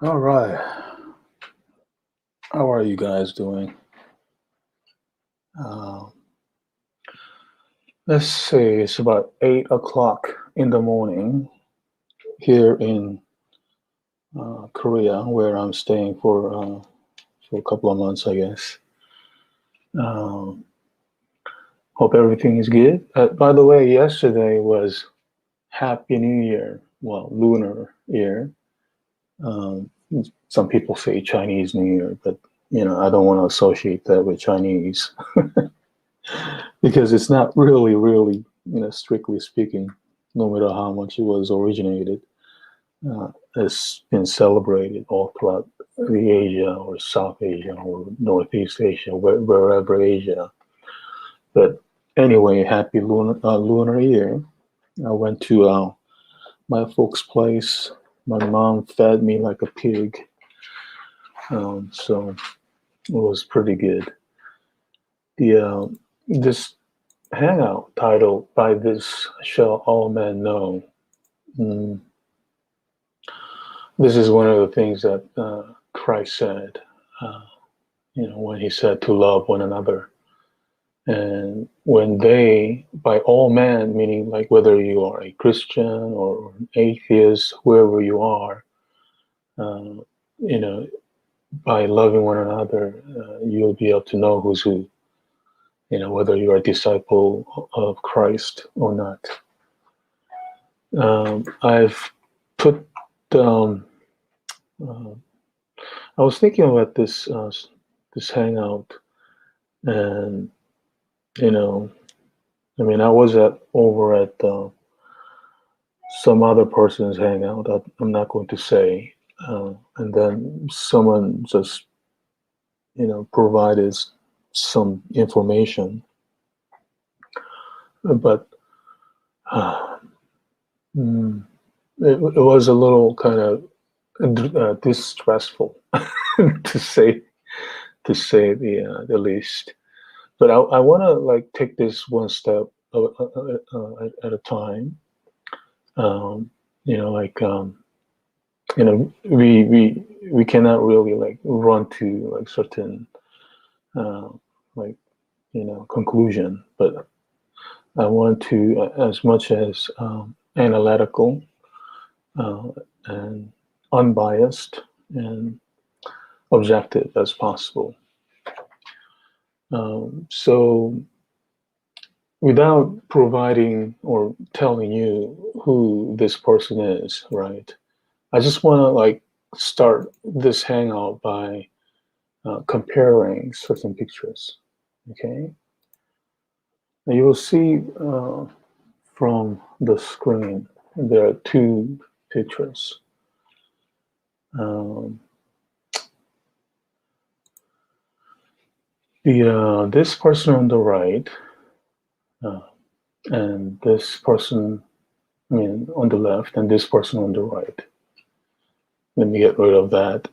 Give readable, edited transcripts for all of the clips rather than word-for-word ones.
All right. How are you guys doing? Uh, let's say it's about 8 o'clock in the morning here in Korea, where I'm staying for a couple of months, I guess. Um, Hope everything is good. By the way, yesterday was Happy New Year. Well, Lunar Year. Um, some people say Chinese New Year, but I don't want to associate that with Chinese because it's not really, strictly speaking, no matter how much it was originated, it's been celebrated all throughout the Asia or South Asia or Northeast Asia, wherever Asia. But anyway, happy lunar year. I went to my folks' place. My mom fed me like a pig, so it was pretty good. The this hangout title by this shall all men know. Mm, this is one of the things that Christ said, uh, when he said to love one another. And when they, by all men, meaning like whether you are a Christian or an atheist, whoever you are, uh, you know, by loving one another, you'll be able to know who's who, whether you're a disciple of Christ or not. I've put um, uh, I was thinking about this hangout, and you know, I mean, I was at over at some other person's hangout. I'm not going to say, and then someone just provided some information, but uh, mm, it was a little kind of distressful to say the least. But I want to like take this one step at a time. Um, like we cannot really like run to like certain uh, like conclusion, but I want to as much as analytical uh, and unbiased and objective as possible. So without providing or telling you who this person is, right? I just want to like start this hangout by comparing certain pictures. Okay, and you will see from the screen there are two pictures. Um, the this person on the right uh, and this person, I mean, on the left, and this person on the right. Let me get rid of that.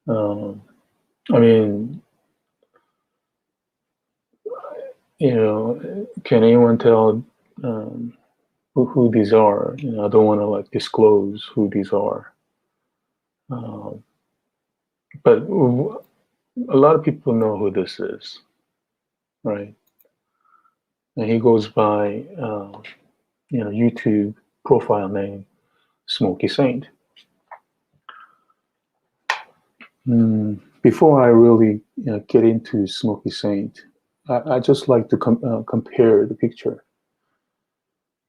um, I mean, can anyone tell who these are? I don't want to like disclose who these are, um, but a lot of people know who this is, right? And he goes by, YouTube profile name Smoky Saint. Before I really get into Smoky Saint, I just like to compare the picture.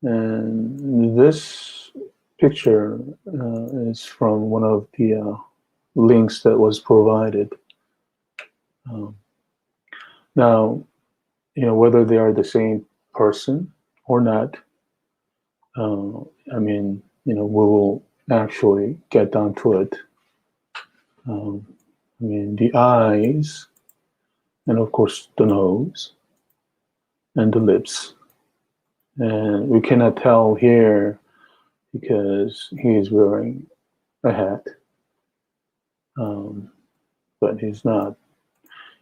And this picture is from one of the links that was provided. Um, Now, whether they are the same person or not, uh, I mean, we will actually get down to it. Um, I mean, the eyes, and of course, the nose and the lips. And we cannot tell here because he is wearing a hat, um, but he's not.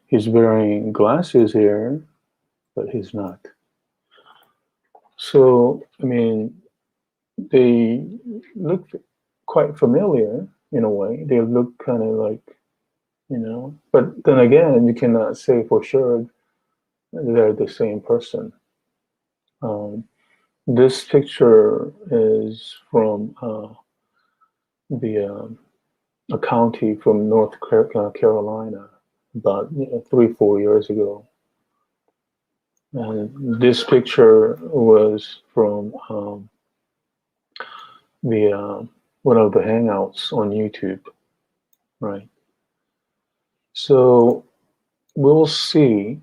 He's wearing glasses here, but he's not. So, I mean, they look quite familiar in a way. They look kind of like, but then again, you cannot say for sure they're the same person. Um, this picture is from the a county from North Carolina about 3-4 years ago. And this picture was from the one of the hangouts on YouTube, right? So we'll see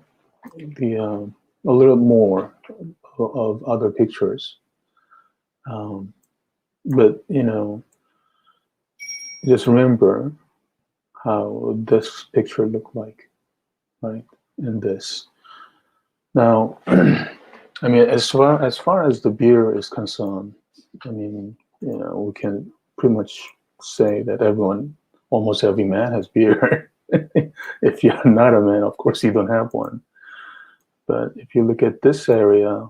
the a little more of other pictures, but just remember how this picture looked like, right? And this. Now, I mean, as far as the beer is concerned, I mean, we can pretty much say that almost every man has beer. If you're not a man, of course you don't have one. But if you look at this area,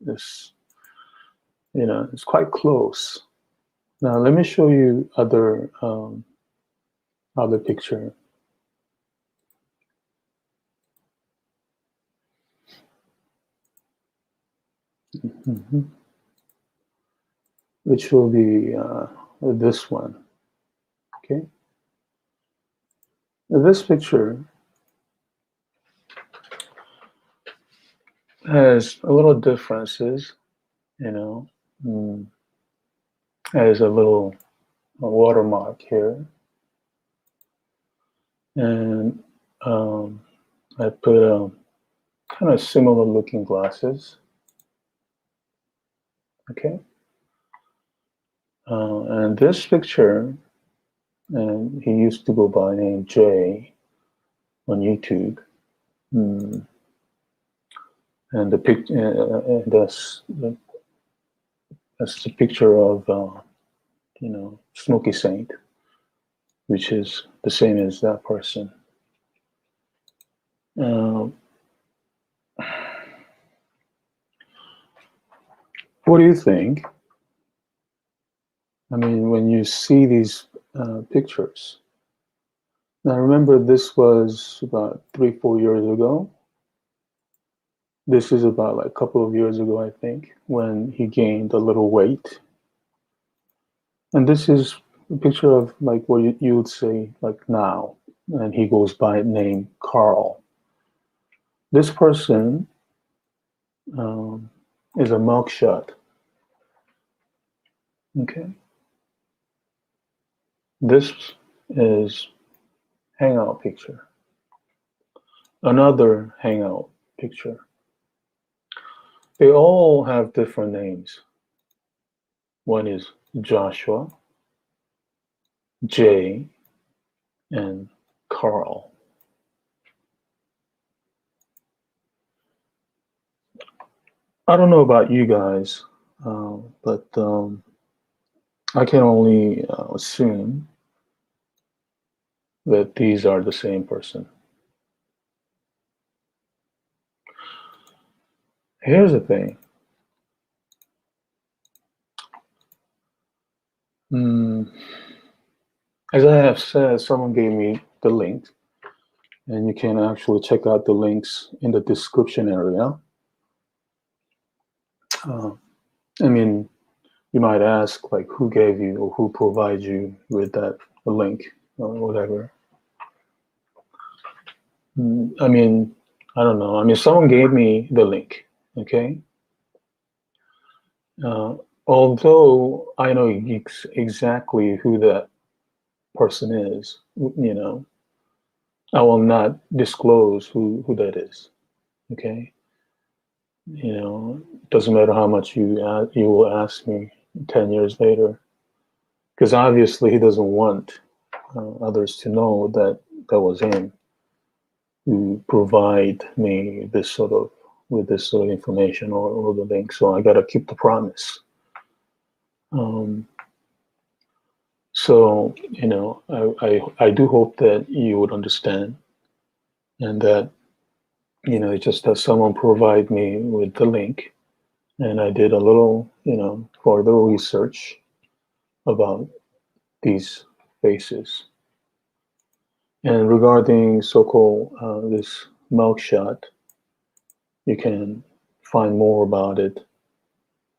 it's it's quite close. Now let me show you other picture. Mm-hmm. Which will be this one. Okay. Now, this picture has a little differences, you know. Has a little watermark here, and I put kind of similar looking glasses. Okay. And this picture, and he used to go by name Jay on YouTube. And the picture, that's the picture of Smoky Saint, which is the same as that person. What do you think? I mean, when you see these pictures, now remember this was about 3-4 years ago. This is about like a couple of years ago, I think, when he gained a little weight. And this is a picture of like what you would say like now, and he goes by name Carl. This person is a mugshot. Okay. This is hangout picture. Another hangout picture. They all have different names. One is Joshua, Jay, and Carl. I don't know about you guys, but I can only assume that these are the same person. Here's the thing. As I have said, someone gave me the link, and you can actually check out the links in the description area. I mean, you might ask, like, who gave you or who provided you with that link or whatever. I mean, I don't know. I mean, someone gave me the link, okay? Although I know exactly who that person is, I will not disclose who that is, okay? Doesn't matter how much you will ask me 10 years later, because obviously he doesn't want others to know that was him who provide me with this sort of information or the link. So I got to keep the promise. So I do hope that you would understand, and that it's just that someone provide me with the link, and I did a little further research, about these faces. And regarding so-called this mugshot, you can find more about it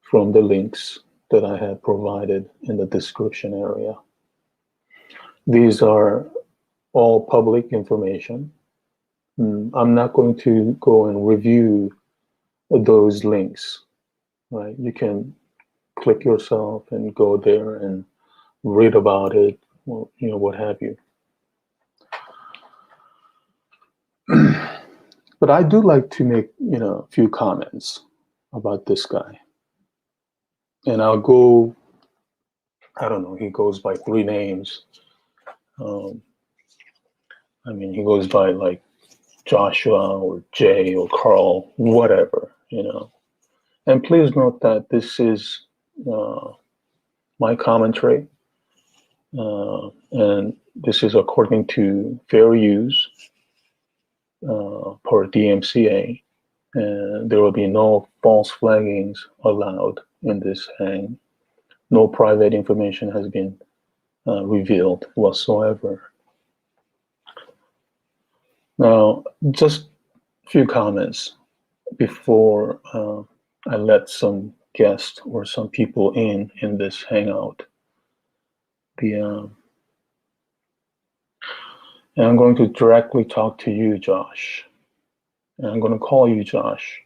from the links that I have provided in the description area. These are all public information. I'm not going to go and review those links, right? You can click yourself and go there and read about it, or, what have you. But I do like to make, a few comments about this guy. And I'll go, I don't know, he goes by 3 names. He goes by like Joshua or Jay or Carl, whatever, And please note that this is my commentary, and this is according to fair use per DMCA, and there will be no false flaggings allowed in this hang. No private information has been revealed whatsoever. Now, just a few comments before I let some guests or some people in this hangout. And I'm going to directly talk to you, Josh. And I'm going to call you Josh,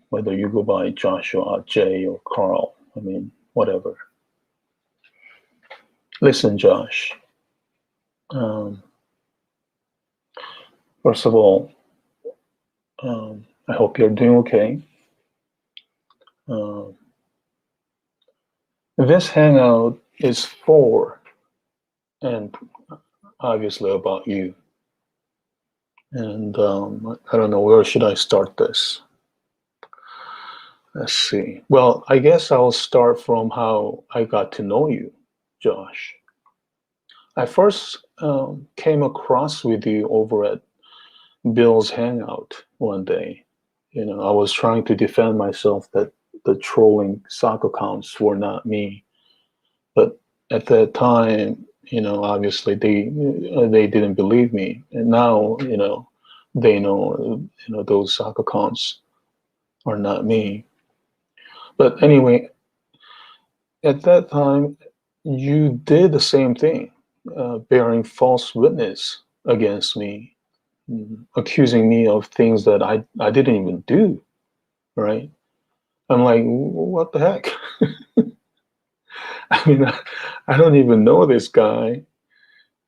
whether you go by Joshua, Jay, or Carl. Whatever. Listen, Josh. First of all, I hope you're doing okay. This hangout is for, and obviously about you. And I don't know, where should I start this? Let's see. Well, I guess I'll start from how I got to know you, Josh. I first came across with you over at Bill's Hangout one day. I was trying to defend myself that the trolling sock accounts were not me. But at that time, obviously they didn't believe me. And now, they know, those sock accounts are not me. But anyway, at that time, you did the same thing, bearing false witness against me, accusing me of things that I didn't even do, right? I'm like, what the heck? I don't even know this guy.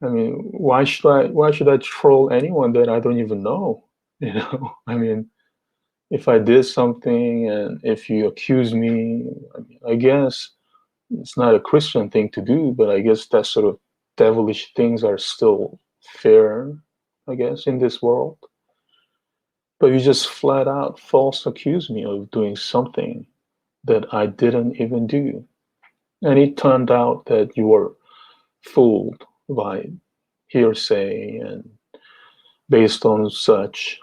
Why should I troll anyone that I don't even know? If I did something and if you accuse me, I guess it's not a Christian thing to do, but I guess that sort of devilish things are still fair, I guess, in this world. But you just flat out false accuse me of doing something that I didn't even do. And it turned out that you were fooled by hearsay, and based on such,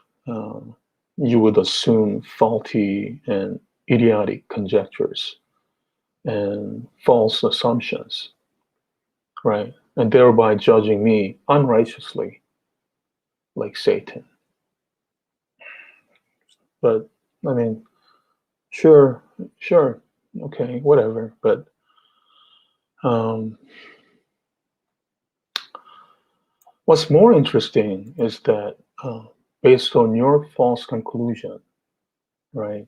you would assume faulty and idiotic conjectures and false assumptions, right? And thereby judging me unrighteously, like Satan. But sure, okay, whatever. But what's more interesting is that based on your false conclusion, right,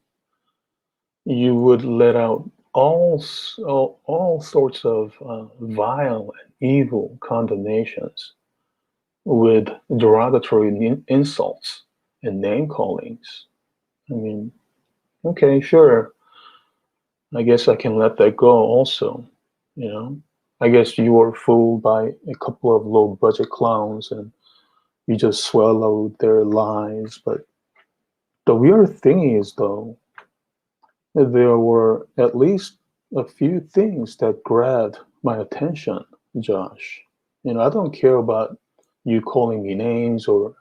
you would let out all sorts of vile and evil condemnations with derogatory insults and name callings. Okay, sure. I guess I can let that go also, I guess you were fooled by a couple of low budget clowns and you just swallowed their lies. But the weird thing is, though, there were at least a few things that grabbed my attention, Josh. I don't care about you calling me names or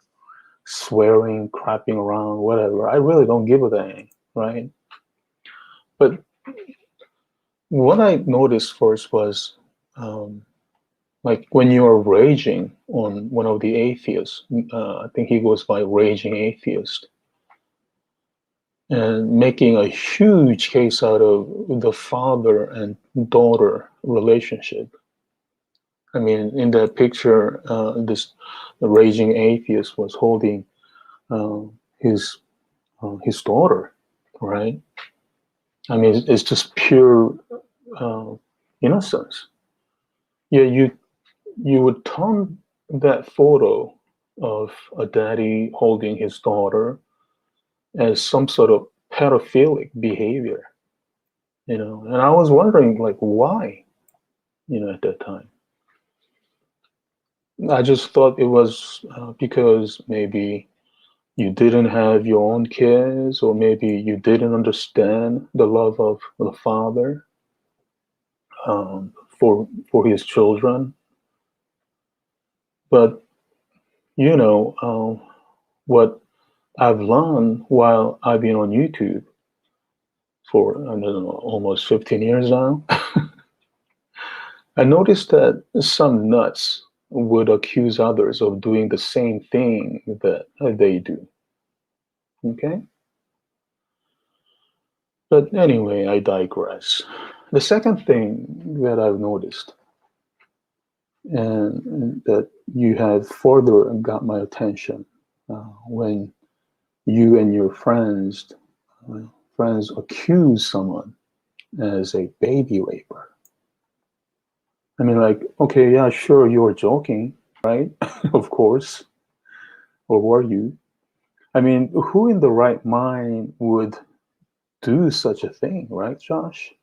swearing, crapping around, whatever. I really don't give a dang, right? But what I noticed first was um, like when you are raging on one of the atheists, I think he goes by raging atheist, and making a huge case out of the father and daughter relationship. I mean, in that picture, this the raging atheist was holding uh, his his daughter, right? I mean, it's just pure uh, innocence. Yeah, you would turn that photo of a daddy holding his daughter as some sort of pedophilic behavior, you know. And I was wondering, like, why, you know, at that time. I just thought it was because maybe you didn't have your own kids, or maybe you didn't understand the love of the father for his children. But you know, what I've learned while I've been on YouTube for I don't know almost 15 years now, I noticed that some nuts would accuse others of doing the same thing that they do. Okay, but anyway, I digress. The second thing that I've noticed, and that you have further got my attention, when you and your uh, friends accuse someone as a baby raper. I mean, like, okay, yeah, sure, you were joking, right? Of course, or were you? I mean, who in the right mind would do such a thing, right, Josh?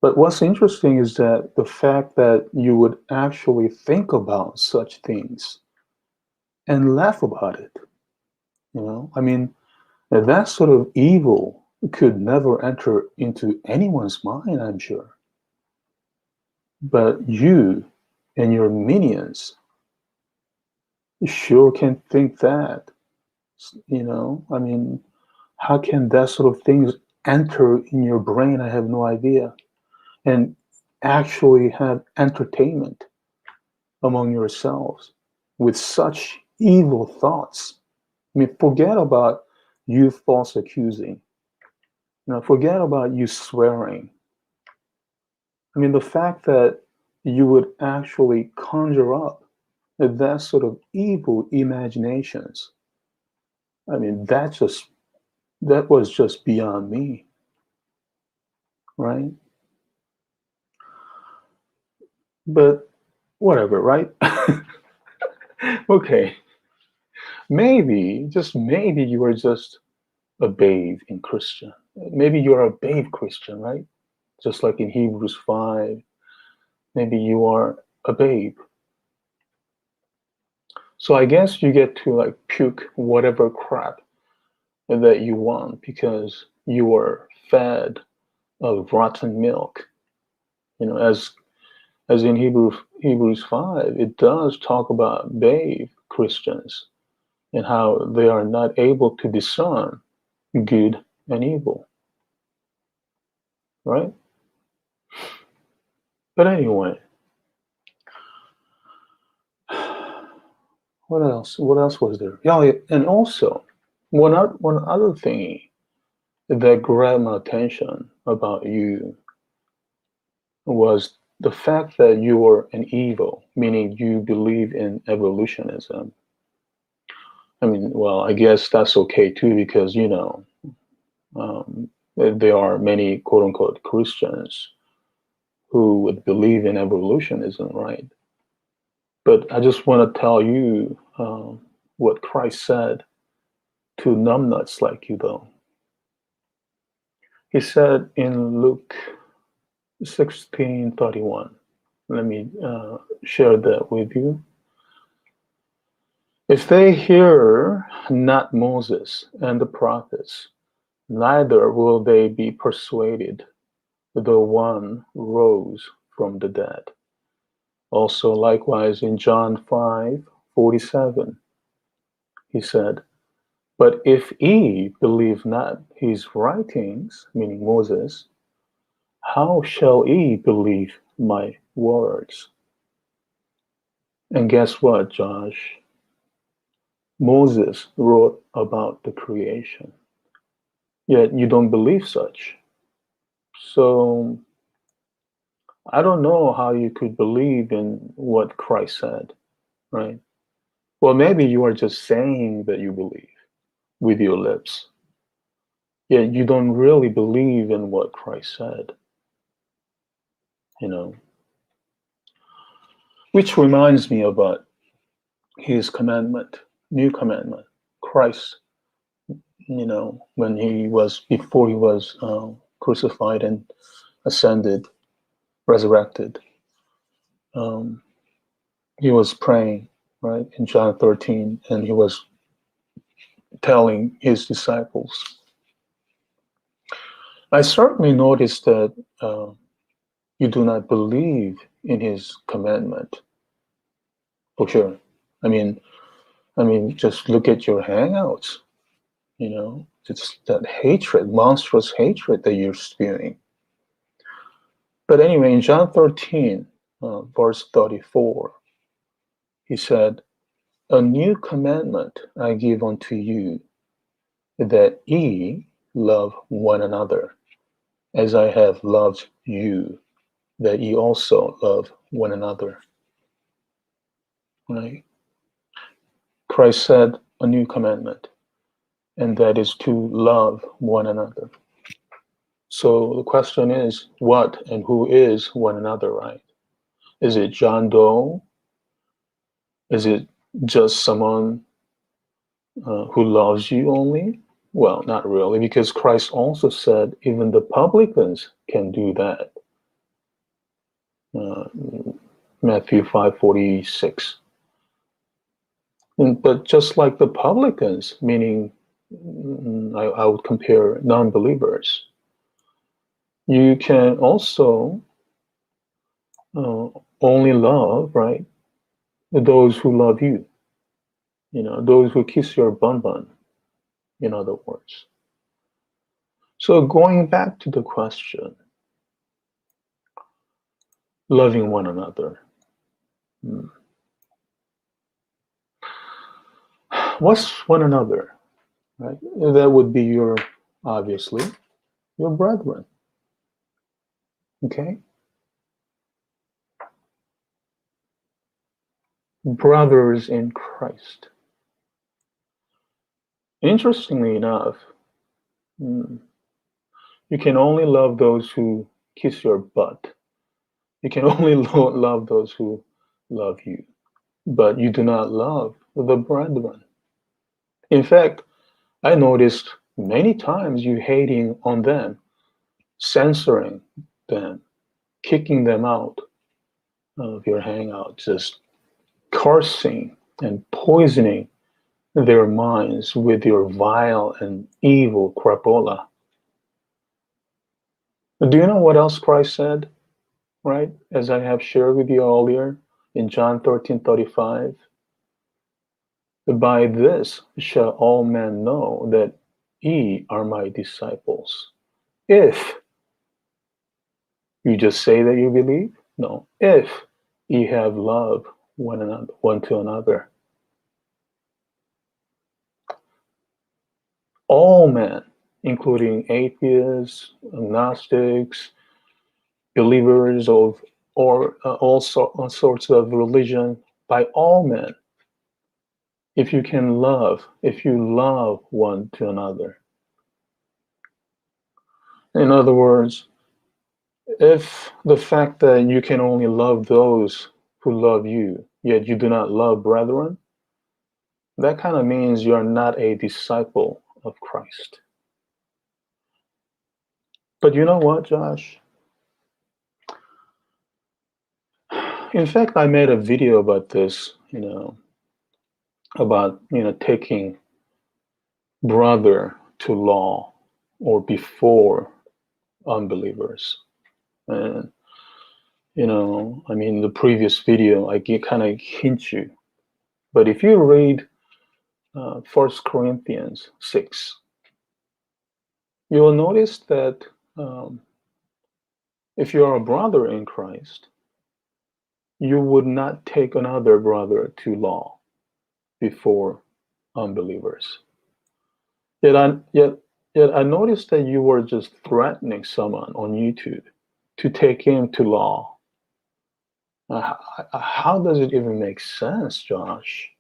But what's interesting is that the fact that you would actually think about such things and laugh about it, you know? I mean, that sort of evil could never enter into anyone's mind, I'm sure. But you and your minions sure can think that, you know? I mean, how can that sort of things enter in your brain? I have no idea. And actually have entertainment among yourselves with such evil thoughts. I mean, forget about you false accusing. You know, forget about you swearing. I mean, the fact that you would actually conjure up that sort of evil imaginations. I mean, that was just beyond me, right? But whatever, right? Okay, maybe, just maybe you are just a babe in Christian. Maybe you're a babe Christian, right? Just like in Hebrews 5, maybe you are a babe. So I guess you get to like puke whatever crap that you want because you were fed of rotten milk. You know, as in Hebrews 5, it does talk about babe Christians and how they are not able to discern good and evil, right? But anyway, what else? What else was there? Yeah, and also one other thing that grabbed my attention about you was the fact that you were an evil, meaning you believe in evolutionism. I mean, well, I guess that's okay too because you know there are many quote unquote Christians who would believe in evolutionism, right? But I just want to tell you what Christ said to numbnuts like you, though. He said in Luke 16:31. Let me share that with you. If they hear not Moses and the prophets, neither will they be persuaded, though one rose from the dead. Also, likewise, in John 5:47, he said, but if ye believe not his writings, meaning Moses, how shall he believe my words? And guess what, Josh? Moses wrote about the creation, yet you don't believe such. So I don't know how you could believe in what Christ said, right? Well, maybe you are just saying that you believe with your lips, yet you don't really believe in what Christ said, you know. Which reminds me about his commandment, new commandment. Christ, when before he was crucified and ascended, resurrected, um, he was praying, right, in John 13, and he was telling his disciples. I certainly noticed that you do not believe in his commandment, for sure. I mean, just look at your hangouts. It's that hatred, monstrous hatred that you're spewing. But anyway, in John 13, verse 34, he said, "A new commandment I give unto you, that ye love one another, as I have loved you, that ye also love one another." Right? Christ said a new commandment, and that is to love one another. So the question is, what and who is one another, right? Is it John Doe? Is it just someone who loves you only? Well, not really, because Christ also said even the publicans can do that. Uh, Matthew 5:46. But just like the publicans, meaning I would compare non-believers, you can also uh, only love, right, those who love you. Those who kiss your bun bun, in other words. So going back to the question, loving one another. What's one another, right? That would be obviously, your brethren, okay? Brothers in Christ. Interestingly enough, you can only love those who kiss your butt. You can only love those who love you, but you do not love the brethren. In fact, I noticed many times you hating on them, censoring them, kicking them out of your hangout, just cursing and poisoning their minds with your vile and evil crapola. Do you know what else Christ said, right? As I have shared with you earlier in John 13:35, by this shall all men know that ye are my disciples, if you just say that you believe. No, if ye have love one to another. All men, including atheists, agnostics, believers of all sorts of religion, by all men, if you love one to another. In other words, if the fact that you can only love those who love you, yet you do not love brethren, that kind of means you're not a disciple of Christ. But you know what, Josh? In fact, I made a video about this, about, taking brother to law or before unbelievers. And, the previous video, I kind of hint you. But if you read 1 Corinthians 6, you will notice that If you're a brother in Christ, you would not take another brother to law before unbelievers. Yet I noticed that you were just threatening someone on YouTube to take him to law. How does it even make sense, Josh?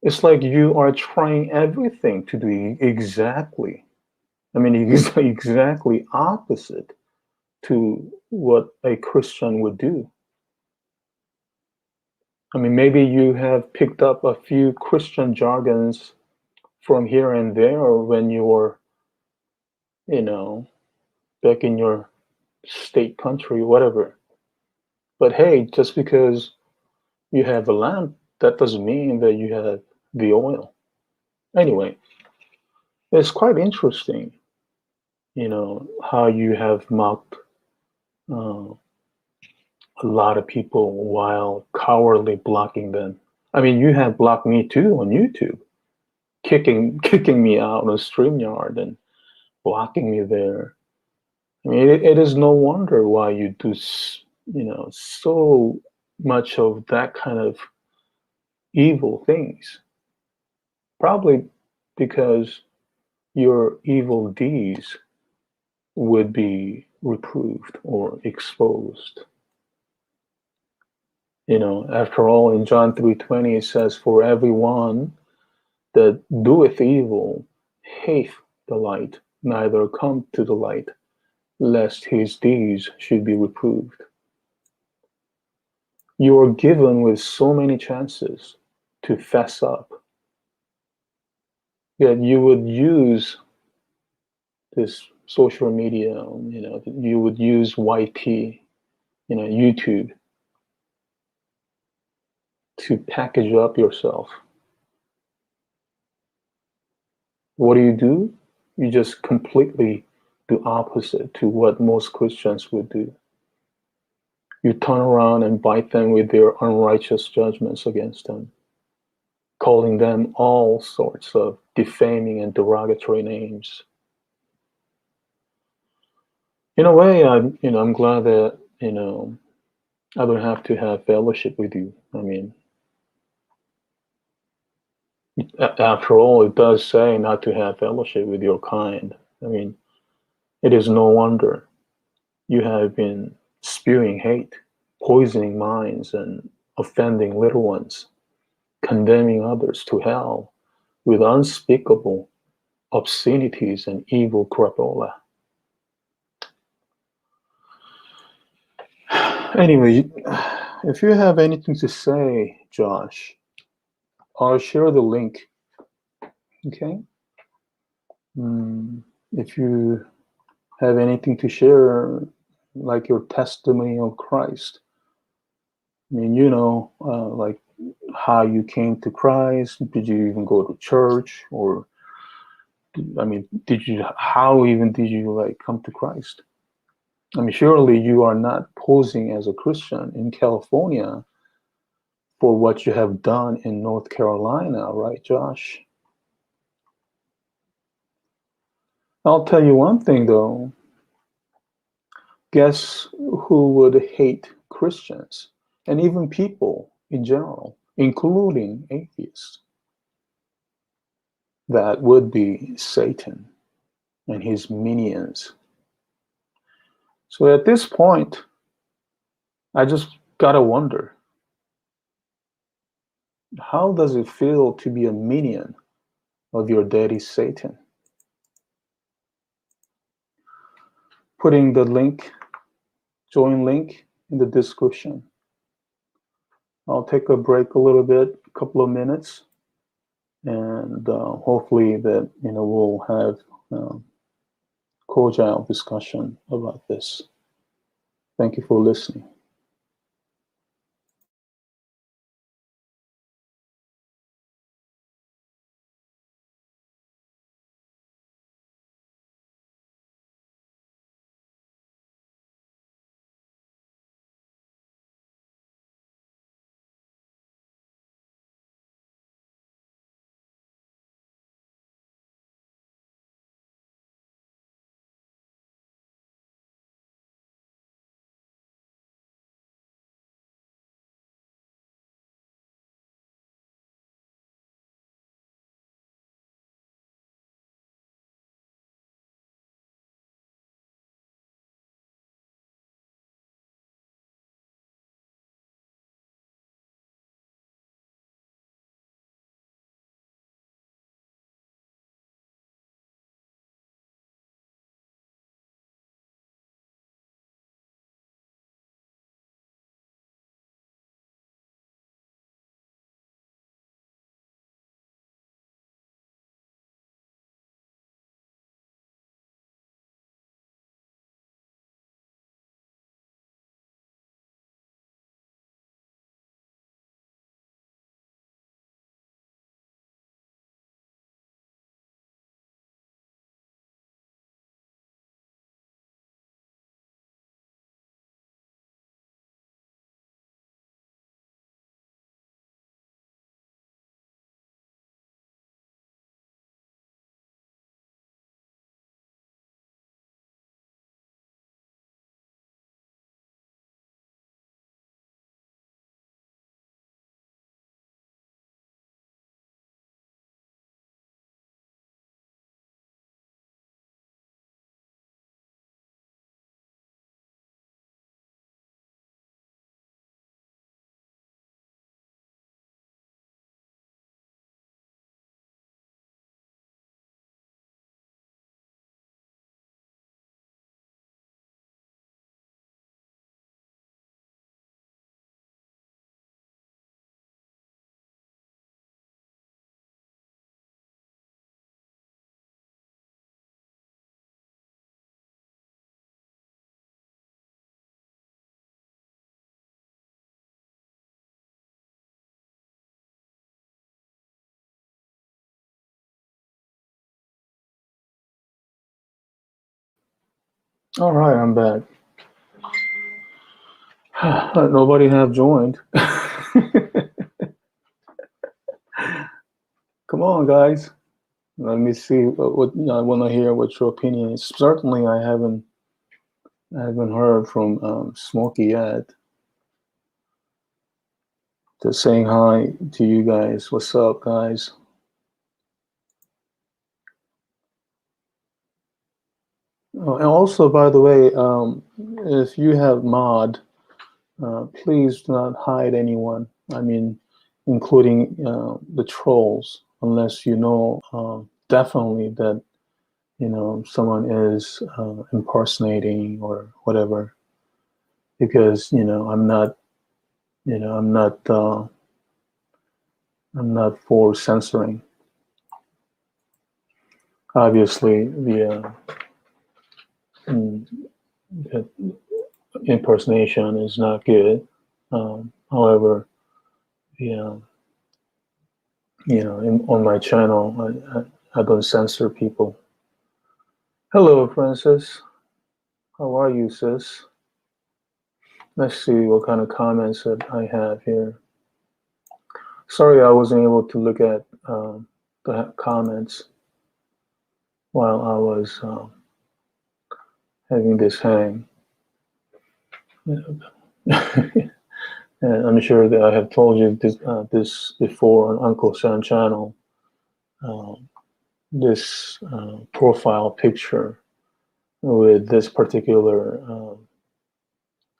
It's like you are trying everything to do exactly, I mean, exactly opposite to what a Christian would do. I mean, maybe you have picked up a few Christian jargons from here and there, or when you were, you know, back in your state country, whatever. But hey, just because you have a lamp, that doesn't mean that you have the oil. Anyway, it's quite interesting, how you have mocked uh, a lot of people while cowardly blocking them. I mean, you have blocked me too on YouTube, kicking me out of StreamYard and blocking me there. I mean, it is no wonder why you do, so much of that kind of evil things. Probably because your evil deeds would be reproved or exposed. After all, in John 3:20 it says, "For everyone that doeth evil hateth the light, neither come to the light, lest his deeds should be reproved." You are given with so many chances to fess up, yet you would use this social media, you would use YT, YouTube, to package up yourself. What do? You just completely do opposite to what most Christians would do. You turn around and bite them with their unrighteous judgments against them, calling them all sorts of defaming and derogatory names. In a way, I'm glad that, I don't have to have fellowship with you. I mean, after all, it does say not to have fellowship with your kind. I mean, it is no wonder you have been spewing hate, poisoning minds, and offending little ones, condemning others to hell with unspeakable obscenities and evil crapola. Anyway, if you have anything to say, Josh, I'll share the link. Okay? If you have anything to share, like your testimony of Christ, I mean, like how you came to Christ. Did you even go to church? Or, I mean, how even did you like come to Christ? I mean, surely you are not posing as a Christian in California for what you have done in North Carolina, right, Josh? I'll tell you one thing though. Guess who would hate Christians and even people in general, including atheists? That would be Satan and his minions. So at this point, I just gotta wonder, how does it feel to be a minion of your daddy Satan? Putting the link, join link in the description. I'll take a break a little bit, a couple of minutes, and hopefully that we'll have cordial discussion about this. Thank you for listening. All right, I'm back. Nobody have joined. Come on, guys. Let me see I want to hear what your opinion is. Certainly, I haven't heard from Smokey yet. Just saying hi to you guys. What's up, guys? Oh, and also, by the way, if you have mod, please do not hide anyone. I mean, including the trolls, unless you know definitely that someone is impersonating or whatever. Because I'm not for censoring. Obviously, mm, the impersonation is not good. However, the on my channel, I don't censor people. Hello, Francis. How are you, sis? Let's see what kind of comments that I have here. Sorry, I wasn't able to look at the comments while I was having this hang. And I'm sure that I have told you this before on Uncle Sam channel. Um, this profile picture with this particular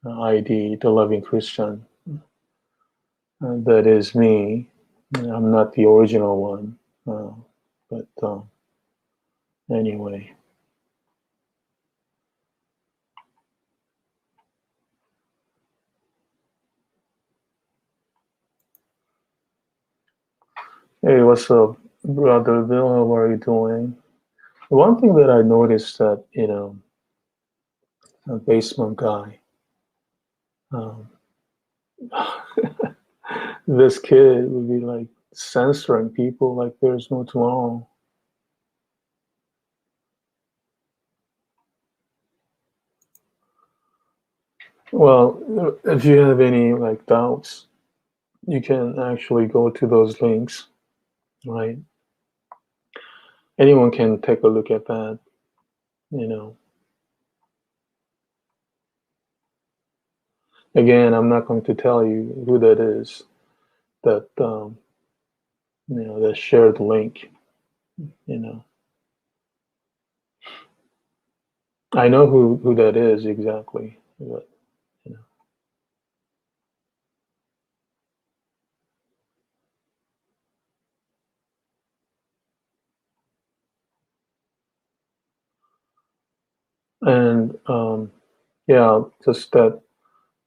ID, the Loving Christian, that is me. I'm not the original one, but anyway. Hey, what's up, brother Bill? How are you doing? One thing that I noticed that a basement guy, um, this kid would be like censoring people like there's no tomorrow. Well, if you have any like doubts, you can actually go to those links, right? Anyone can take a look at that, you know. Again, I'm not going to tell you who that is that that shared the link, you know. I know who that is exactly, but you know. And yeah, just that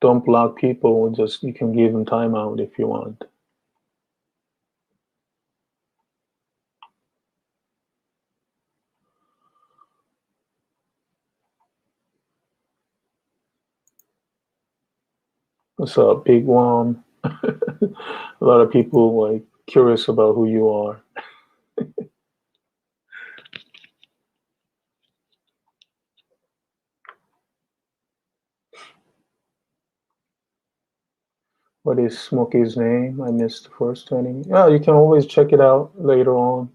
don't block people, just you can give them timeout if you want. What's up, Big One? A lot of people like curious about who you are. What is Smokey's name? I missed the first 20. Yeah, you can always check it out later on.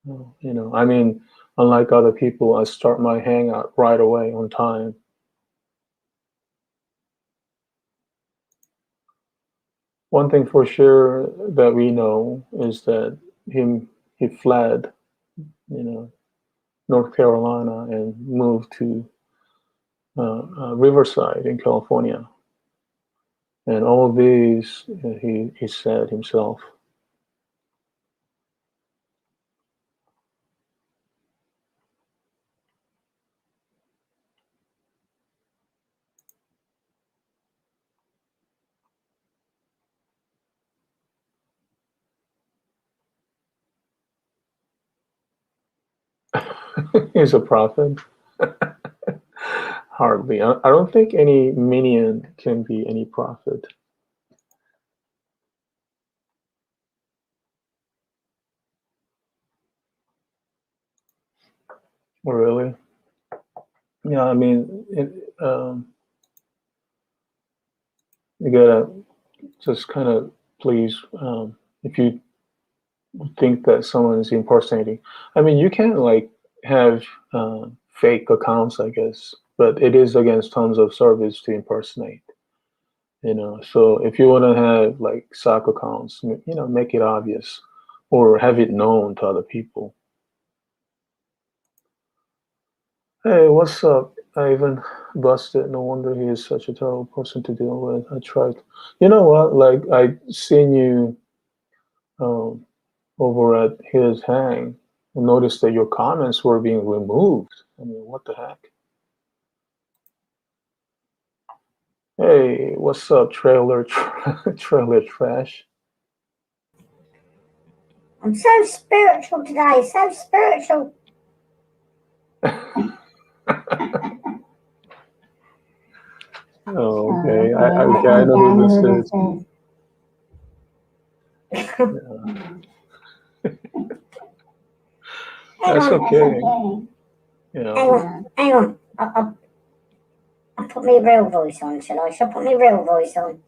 I mean, unlike other people, I start my hangout right away on time. One thing for sure that we know is that he fled, you know, North Carolina and moved to Riverside in California. And all of these, he said himself. He's a prophet. Hardly. I don't think any minion can be any prophet. Really? Yeah, I mean, you gotta just kind of please, if you think that someone is impersonating. I mean, you can like have fake accounts, I guess, but it is against terms of service to impersonate. So if you want to have like sock accounts, make it obvious or have it known to other people. Hey, what's up, Ivan? Busted. No wonder he is such a terrible person to deal with. I tried. You know what? Like I seen you um, over at his hang and noticed that your comments were being removed. I mean, what the heck? Hey, what's up, trailer trash? I'm so spiritual today, so spiritual. Oh, okay. I know who this is. Yeah, Hang that's on, okay. hang on, hang on. I'll put my real voice on, shall I? Shall I put my real voice on?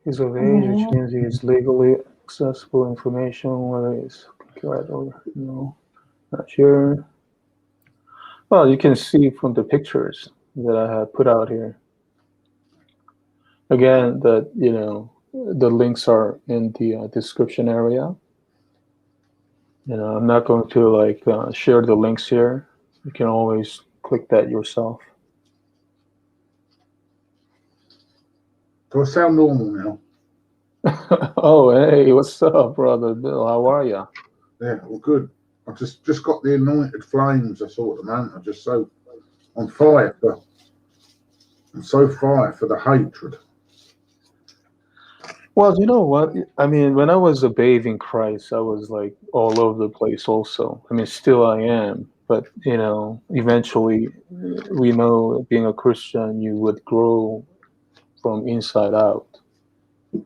He's of age, which means he is legally accessible information, whether it's copyright or no. Not sure. Well, you can see from the pictures that I have put out here. Again, that the links are in the description area. I'm not going to like share the links here. You can always click that yourself. Do I sound normal now? Oh, hey, what's up, brother Bill? How are you? Yeah, well, good. I just got the anointed flames. I saw at the moment. I'm just so on fire for. I'm so fire for the hatred. Well, you know what? I mean, when I was a babe in Christ, I was like all over the place also. I mean, still I am. But, eventually we know being a Christian, you would grow from inside out.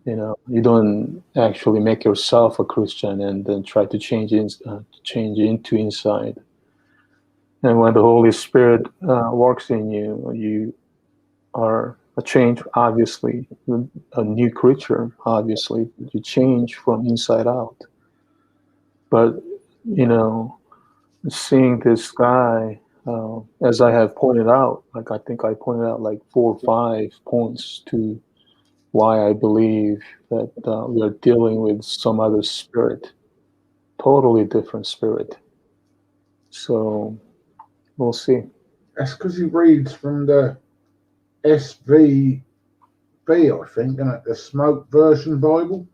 You don't actually make yourself a Christian and then try to change into inside. And when the Holy Spirit works in you, you are a change, obviously, a new creature, obviously. You change from inside out. But, you know, seeing this guy, as I have pointed out, like I think I pointed out like 4 or 5 points to why I believe that we are dealing with some other spirit, totally different spirit. So we'll see. That's because he reads from the SVB, I think, isn't it? The Smoke Version Bible.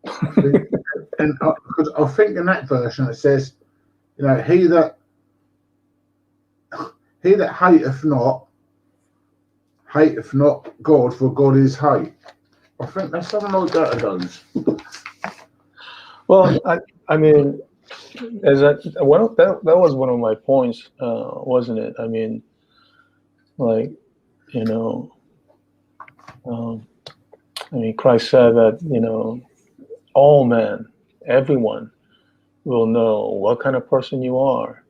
And because I think in that version it says, he that hateth not God, for God is hate. I think that's something like that it goes. Well, I mean, as that was one of my points, wasn't it? I mean, like, you know, um, I mean, Christ said that all men, everyone, will know what kind of person you are,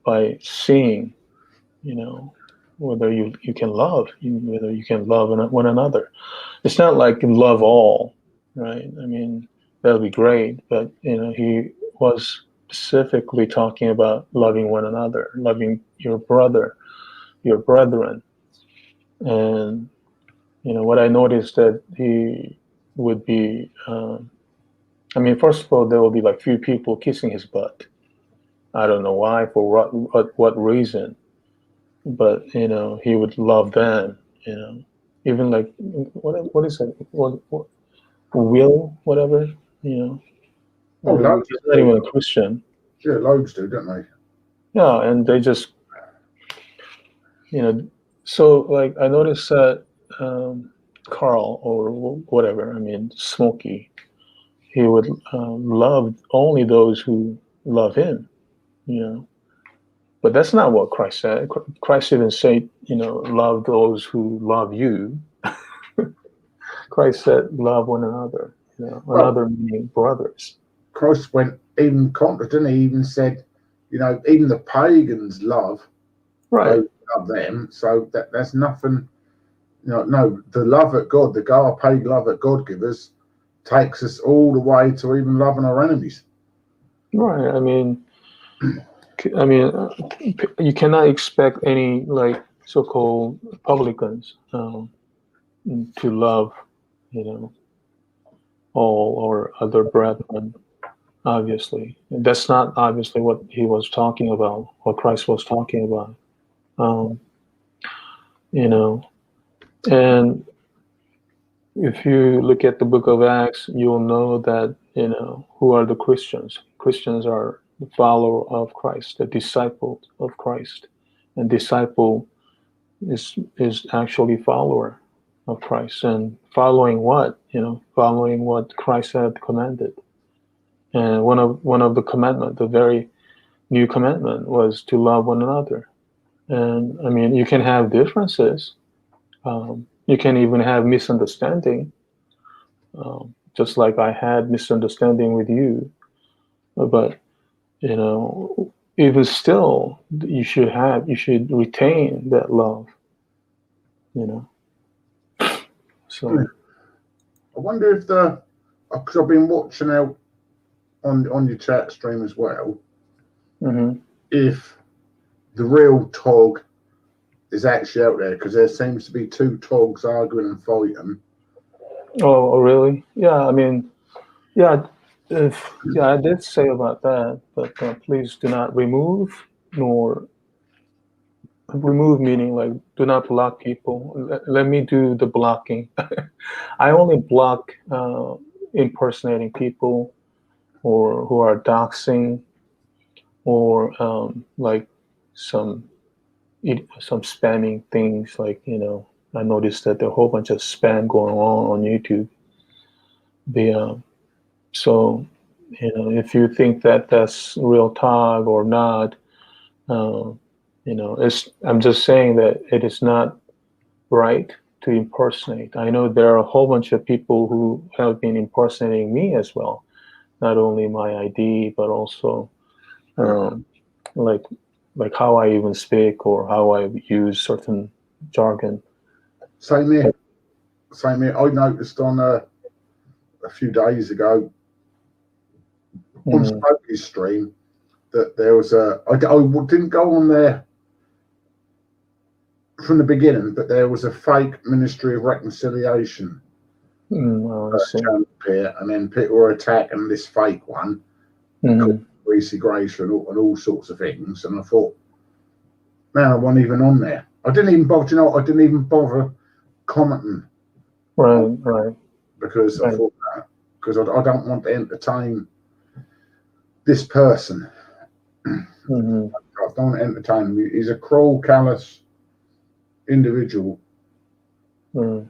by seeing, you know, whether you can love, whether you can love one another. It's not like love all, right? I mean, that'll be great, but he was specifically talking about loving one another, loving your brother, your brethren, and what I noticed that he would be. I mean, first of all, there will be like few people kissing his butt. I don't know why, for what reason, but he would love them. Even like what is it? What will whatever you know. I Oh, mean, loads he's not do. even a Christian. Yeah, loads do, don't they? Yeah, and they just So like I noticed that Carl or whatever. I mean, Smokey. He would love only those who love him. You know, But that's not what Christ said. Christ didn't say, love those who love you. Christ said, love one another. Well, Another meaning brothers. Christ went even contra, didn't he? He even said, even the pagans love Right. those who love them. So that's nothing. No, the love that God, the agape love that God gives us, takes us all the way to even loving our enemies. Right. I mean, you cannot expect any like so-called publicans to love, all or other brethren. Obviously, that's not obviously what he was talking about. What Christ was talking about. And if you look at the book of Acts, you'll know that who are the Christians. Christians are the follower of Christ, the disciple of Christ, and disciple is actually follower of Christ, and following what following what Christ had commanded. And one of the commandment, the very new commandment, was to love one another. And I mean, you can have differences. You can even have misunderstanding. Just like I had misunderstanding with you, but even still, you should retain that love. So I wonder if because I've been watching out on your chat stream as well, if the real Tog is actually out there, because there seems to be two Togs arguing and fighting. Oh, really? Yeah, I mean, yeah, I did say about that, but please do not remove, meaning like do not block people. Let me do the blocking. I only block impersonating people, or who are doxing, or like some spamming things. Like I noticed that there are a whole bunch of spam going on YouTube. So if you think that that's real talk or not, I'm just saying that it is not right to impersonate. I know there are a whole bunch of people who have been impersonating me as well, not only my ID, but also like how I even speak or how I use certain jargon. Same here. I noticed on a few days ago on Smokey's stream that there was I didn't go on there from the beginning, but there was a fake Ministry of Reconciliation here, and then people were attacking this fake one, Greasy Grace and all sorts of things. And I thought, man, I wasn't even on there. I didn't even bother. I didn't even bother commenting. Right. Because I thought that, because I don't want to entertain this person. I don't want to entertain him. He's a cruel, callous individual. Yeah,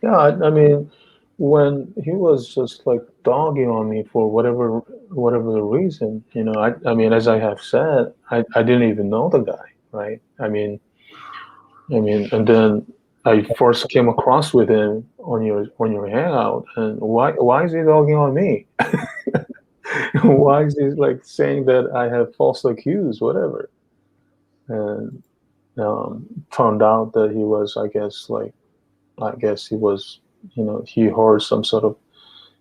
I mean, when he was just like dogging on me for whatever the reason, I mean, as I have said, I didn't even know the guy, right? I mean, and then I first came across with him on your hangout, and why is he dogging on me? Why is he like saying that I have falsely accused, whatever? And turned out that he was, I guess he was, he heard some sort of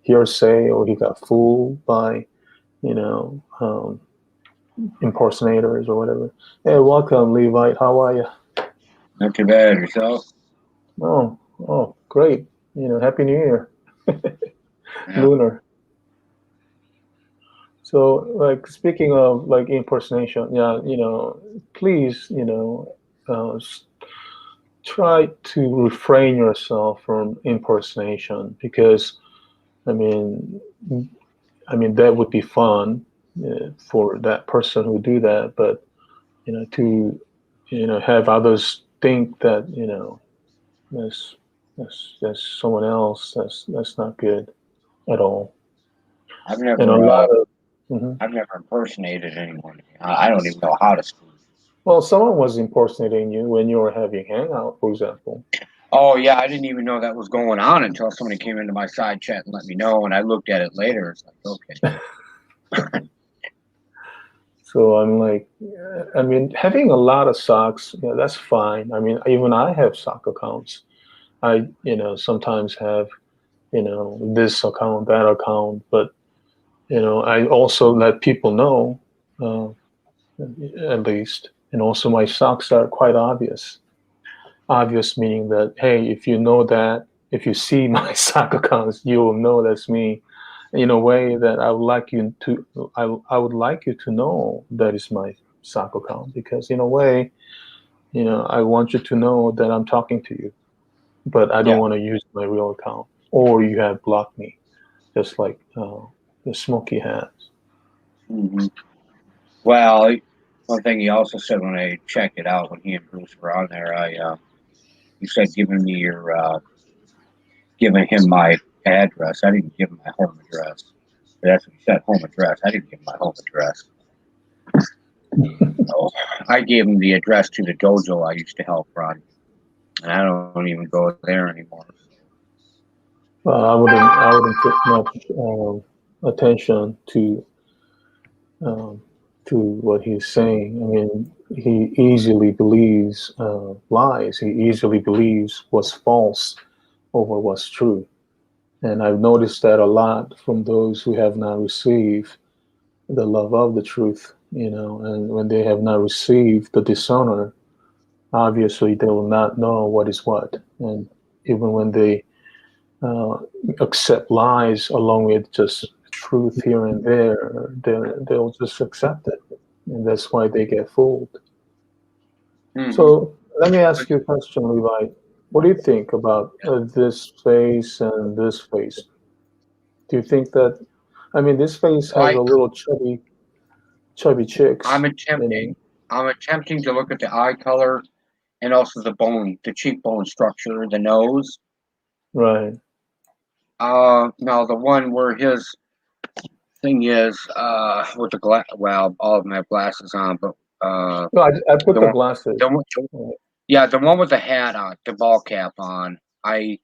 hearsay, or he got fooled by, impersonators or whatever. Hey, welcome, Levite. How are you? Not too bad. Yourself? Oh, great. Happy New Year. Yeah. Lunar. So, like, speaking of like impersonation, yeah, please, try to refrain yourself from impersonation, because I mean that would be fun for that person who do that, but to have others think that that's someone else, that's not good at all. I've never. And a lot of I've never impersonated anyone. I don't even know how to speak. Well, someone was impersonating you when you were having hangout, for example. Oh yeah, I didn't even know that was going on until somebody came into my side chat and let me know, and I looked at it later. It's like, okay. So I'm like, I mean, having a lot of socks, that's fine. I mean, even I have sock accounts. I, sometimes have, this account, that account, but, I also let people know, at least, and also my socks are quite obvious. Obvious meaning that, hey, if you know that, if you see my sock accounts, you will know that's me. In a way that I would like you to, I would like you to know that is my sock account, because in a way, I want you to know that I'm talking to you, but I don't want to use my real account, or you have blocked me, just like the Smokey has. Mm-hmm. Well, one thing he also said when I checked it out when he and Bruce were on there, he said giving him my address. I didn't give him my home address. That's what he said, home address. I didn't give him my home address. So I gave him the address to the dojo I used to help run, and I don't even go there anymore. I wouldn't put much attention um, to what he's saying. I mean, he easily believes lies. He easily believes what's false over what's true. And I've noticed that a lot from those who have not received the love of the truth, and when they have not received the dishonor, obviously they will not know what is what. And even when they uh, accept lies along with just truth here and there, they'll just accept it. And that's why they get fooled. Mm-hmm. So let me ask you a question, Levi. What do you think about this face and this face? Do you think that, I mean, this face has a little chubby chicks. I'm attempting to look at the eye color and also the cheekbone structure, the nose. Right. Now the one where his thing is with the glass. Well, all of them have glasses on, but no, I put the glasses. The one with the hat on, the ball cap on. I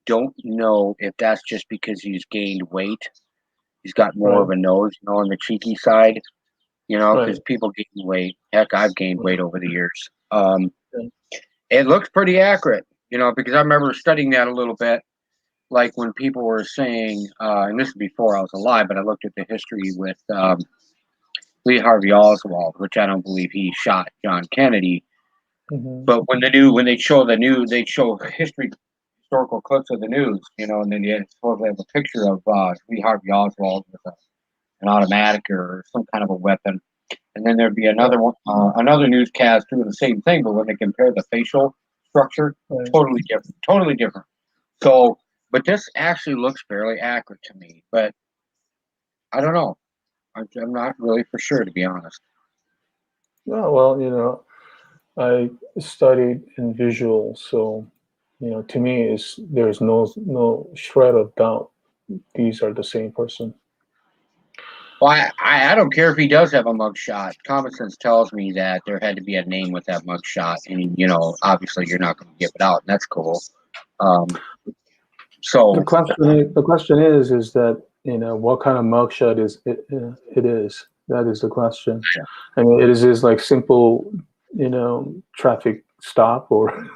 don't know if that's just because he's gained weight. He's got more of a nose, on the cheeky side, because people gain weight. Heck, I've gained weight over the years. It looks pretty accurate, because I remember studying that a little bit. Like when people were saying, and this is before I was alive, but I looked at the history with Lee Harvey Oswald, which I don't believe he shot John Kennedy. Mm-hmm. But when they show they show historical clips of the news, and then you supposedly have a picture of Lee Harvey Oswald with an automatic or some kind of a weapon, and then there'd be another one, another newscast doing the same thing, but when they compare the facial structure, totally different. So, but this actually looks fairly accurate to me, but I don't know. I'm not really for sure, to be honest. Oh, well, I studied in visual, so to me, there's no shred of doubt these are the same person. Well, I don't care if he does have a mugshot. Common sense tells me that there had to be a name with that mugshot, and obviously you're not going to give it out, and that's cool. So the question is that what kind of mugshot it is. That is the question. Yeah. I mean, is like simple traffic stop or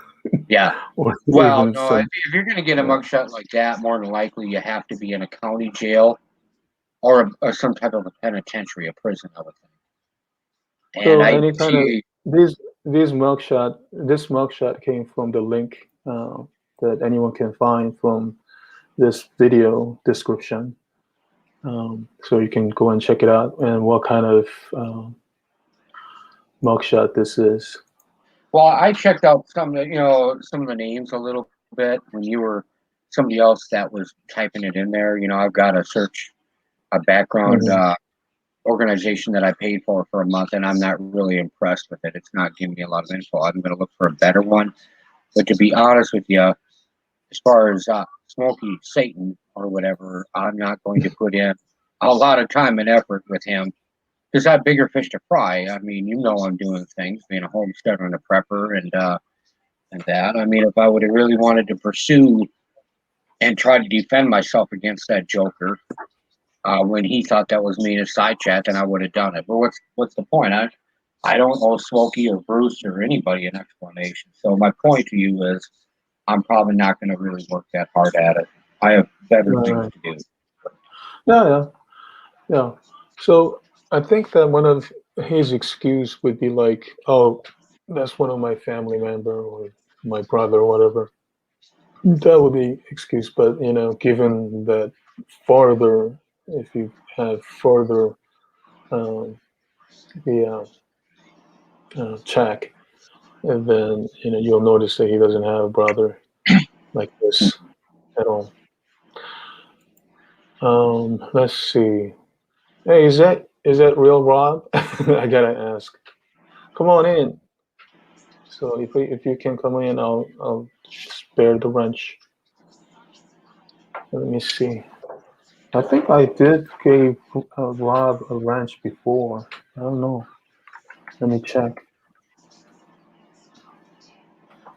or well, no, if you're going to get a mugshot like that, more than likely you have to be in a county jail or some type of a penitentiary, a prison, I would think. So any kind of this mugshot came from the link that anyone can find from this video description. So you can go and check it out and what kind of mugshot this is. Well, I checked out some of the names a little bit when you were somebody else that was typing it in there. I've got a background organization that I paid for a month, and I'm not really impressed with it. It's not giving me a lot of info. I'm going to look for a better one. But to be honest with you, as far as Smokey Satan or whatever, I'm not going to put in a lot of time and effort with him because I have bigger fish to fry. I mean, I'm doing things, being a homesteader and a prepper and that. I mean, if I would have really wanted to pursue and try to defend myself against that joker when he thought that was me in a side chat, then I would have done it. But what's the point? I don't owe Smokey or Bruce or anybody an explanation. So my point to you is I'm probably not going to really work that hard at it. I have better things to do. Yeah. So I think that one of his excuse would be like, oh, that's one of my family member or my brother or whatever. That would be excuse, but given that farther, if you have further the check, and then you'll notice that he doesn't have a brother like this at all. Let's see. Hey, is that real, Rob? I gotta ask. Come on in. So if you can come in, I'll spare the wrench. Let me see. I think I did give Rob a wrench before. I don't know. Let me check.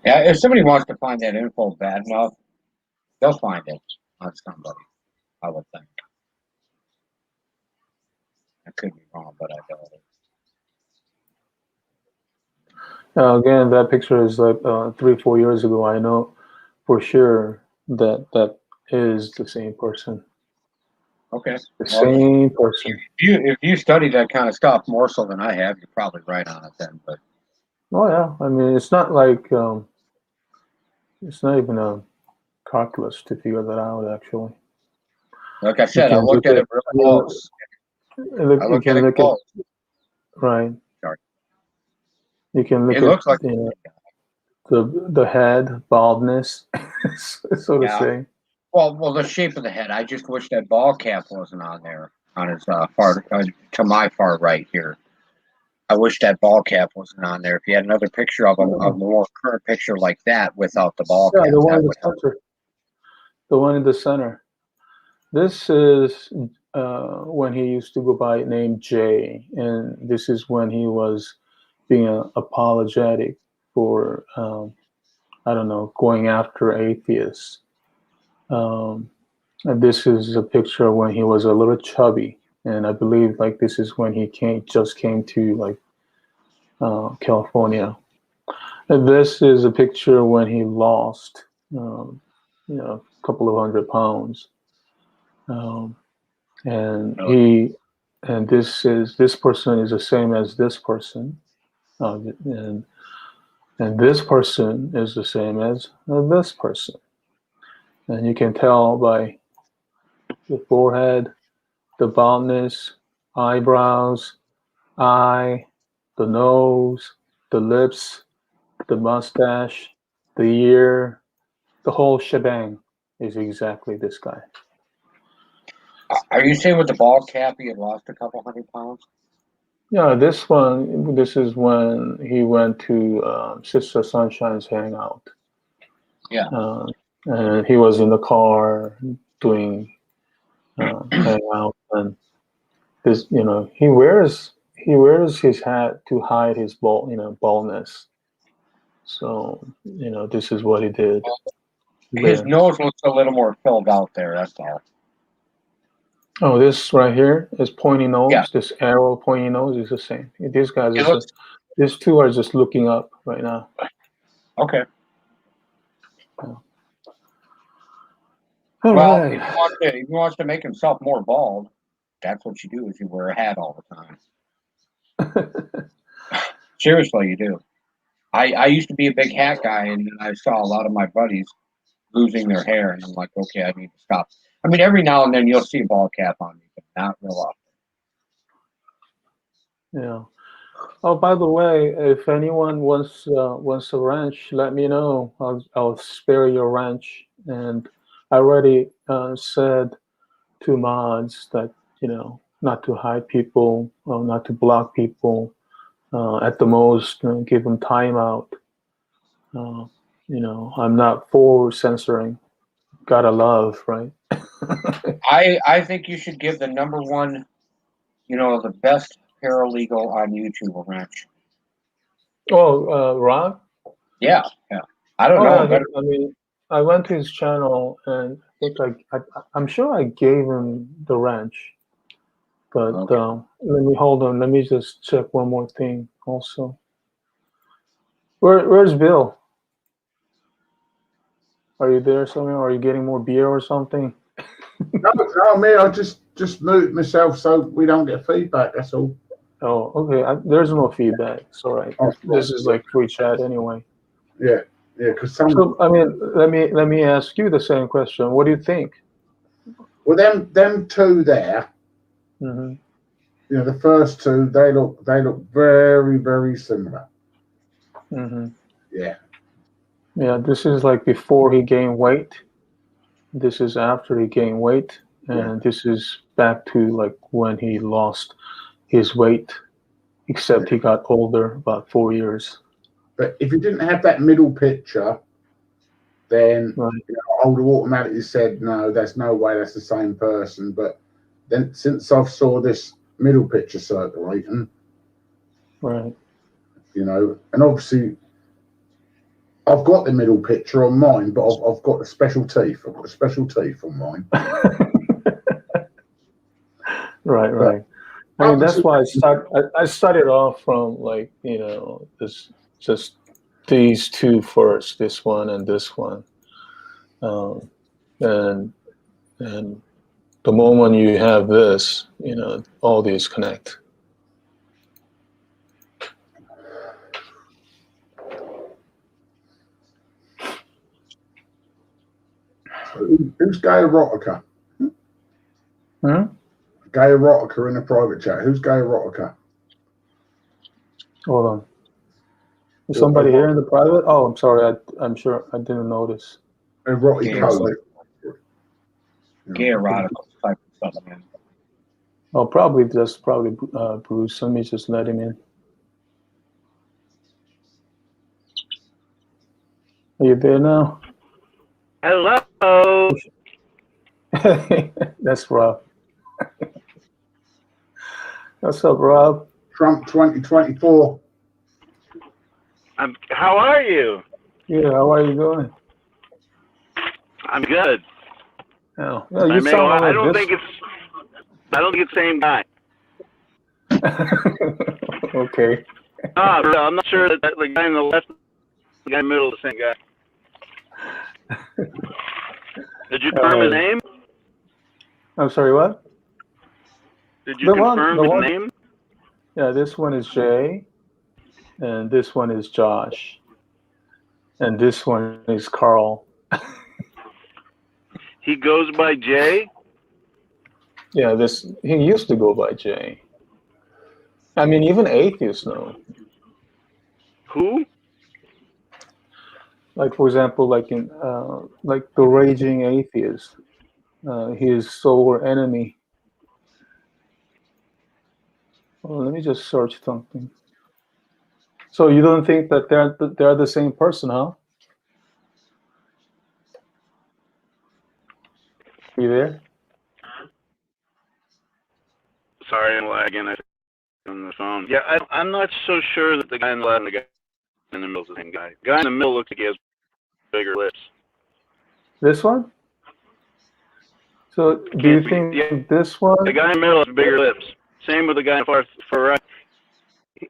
Yeah, if somebody wants to find that info bad enough, they'll find it on somebody, I would think. I could be wrong, but I doubt it. Again, that picture is like 3-4 years ago. I know for sure that is the same person. Okay. The same person. If you study that kind of stuff more so than I have, you're probably right on it then. But Oh yeah, I mean it's not like it's not even a calculus to figure that out actually. like I said, I looked at it real close. You can look at right. Sorry. You can look it looks like the head baldness, so to say. Well, the shape of the head. I just wish that ball cap wasn't on there on his far to my far right here. I wish that ball cap wasn't on there. If you had another picture of him, a more current picture like that without the ball cap, the one in the center. The one in the center. This is when he used to go by name Jay, and this is when he was being apologetic for I don't know, going after atheists. And this is a picture when he was a little chubby, and I believe like this is when he just came to like California. And this is a picture when he lost, a couple of 100 pounds, and this person is the same as this person, and this person is the same as this person. And you can tell by the forehead, the baldness, eyebrows, eye, the nose, the lips, the mustache, the ear, the whole shebang is exactly this guy. Are you saying with the ball cap he had lost a couple 100 pounds? Yeah, this is when he went to Sister Sunshine's hangout. Yeah. And he was in the car doing hangout, and this, he wears his hat to hide his baldness. So, this is what he did. His nose looks a little more filled out there, that's all. Oh, this right here is pointy nose. Yeah. This arrow pointy nose is the same. These guys these two are just looking up right now. Okay. All well, right. if he wants to make himself more bald, that's what you do is you wear a hat all the time. Seriously, you do. I used to be a big hat guy, and then I saw a lot of my buddies losing their hair, and I'm like, okay, I need to stop. I mean, every now and then you'll see a ball cap on me, but not real often. Yeah. Oh, by the way, if anyone wants a wrench, let me know. I'll spare your wrench. And I already said to mods that not to hide people, not to block people. At the most, give them timeout. I'm not for censoring. Gotta love, right? I think you should give the number one, the best paralegal on YouTube a wrench. Oh, Rob? Yeah, yeah. I don't Oh, know. yeah. I mean, I went to his channel and I think I'm sure I gave him the wrench. But Okay. let me hold on. Let me just check one more thing also. Where's Bill? Are you there somewhere? Are you getting more beer or something? No, me. I just moved myself so we don't get feedback. That's all. Oh, okay. There's no feedback. It's all right. Oh, This is like free chat anyway. yeah, yeah. Because some. So I mean, let me ask you the same question. What do you think? Well, them two there. Hmm. The first two, they look very, very similar. Hmm. Yeah. Yeah, this is like before he gained weight. This is after he gained weight, and this is back to like when he lost his weight, except he got older, about 4 years. But if you didn't have that middle picture, then Right. I would have automatically said, no, there's no way that's the same person. But then since I've saw this middle picture circulating, Right. and obviously I've got the middle picture on mine, but I've got the special teeth. I've got the special teeth on mine. Right, But right. I mean, that's obviously, why I started off from like, this just these two first, this one and this one. Um, and and the moment you have this, all these connect. who's gay erotica? Hmm? Gay erotica in a private chat. Who's gay erotica? Hold on. Is Or somebody here in the private? Oh, I'm sorry. I'm sure I didn't notice. erotica? Gay erotica type of stuff, man. Oh, probably Bruce. Let me just let him in. Are you there now? Hello. That's Rob. What's up, Rob? Trump 2024. How are you? Yeah, how are you doing? I'm good. Oh, yeah, you sound I like don't this. think it's the same guy. Okay. I'm not sure that the guy in the left, the guy in the middle, is the same guy. Did you confirm his name? I'm sorry, what? Did you confirm his name? Yeah, this one is Jay, and this one is Josh, and this one is Carl. He goes by Jay? Yeah, he used to go by Jay. I mean, even atheists know. Who? Like, for example, like like the raging atheist, his sole enemy. Well, let me just search something. So you don't think that they're the same person, huh? Are you there? Sorry, I'm lagging. On the phone. Yeah, I'm not so sure that the guy in the left and the guy in the middle is the same guy. The guy in the middle looks like he has bigger lips. This one? So do you think this one? The guy in the middle has bigger lips. Same with the guy in the far right.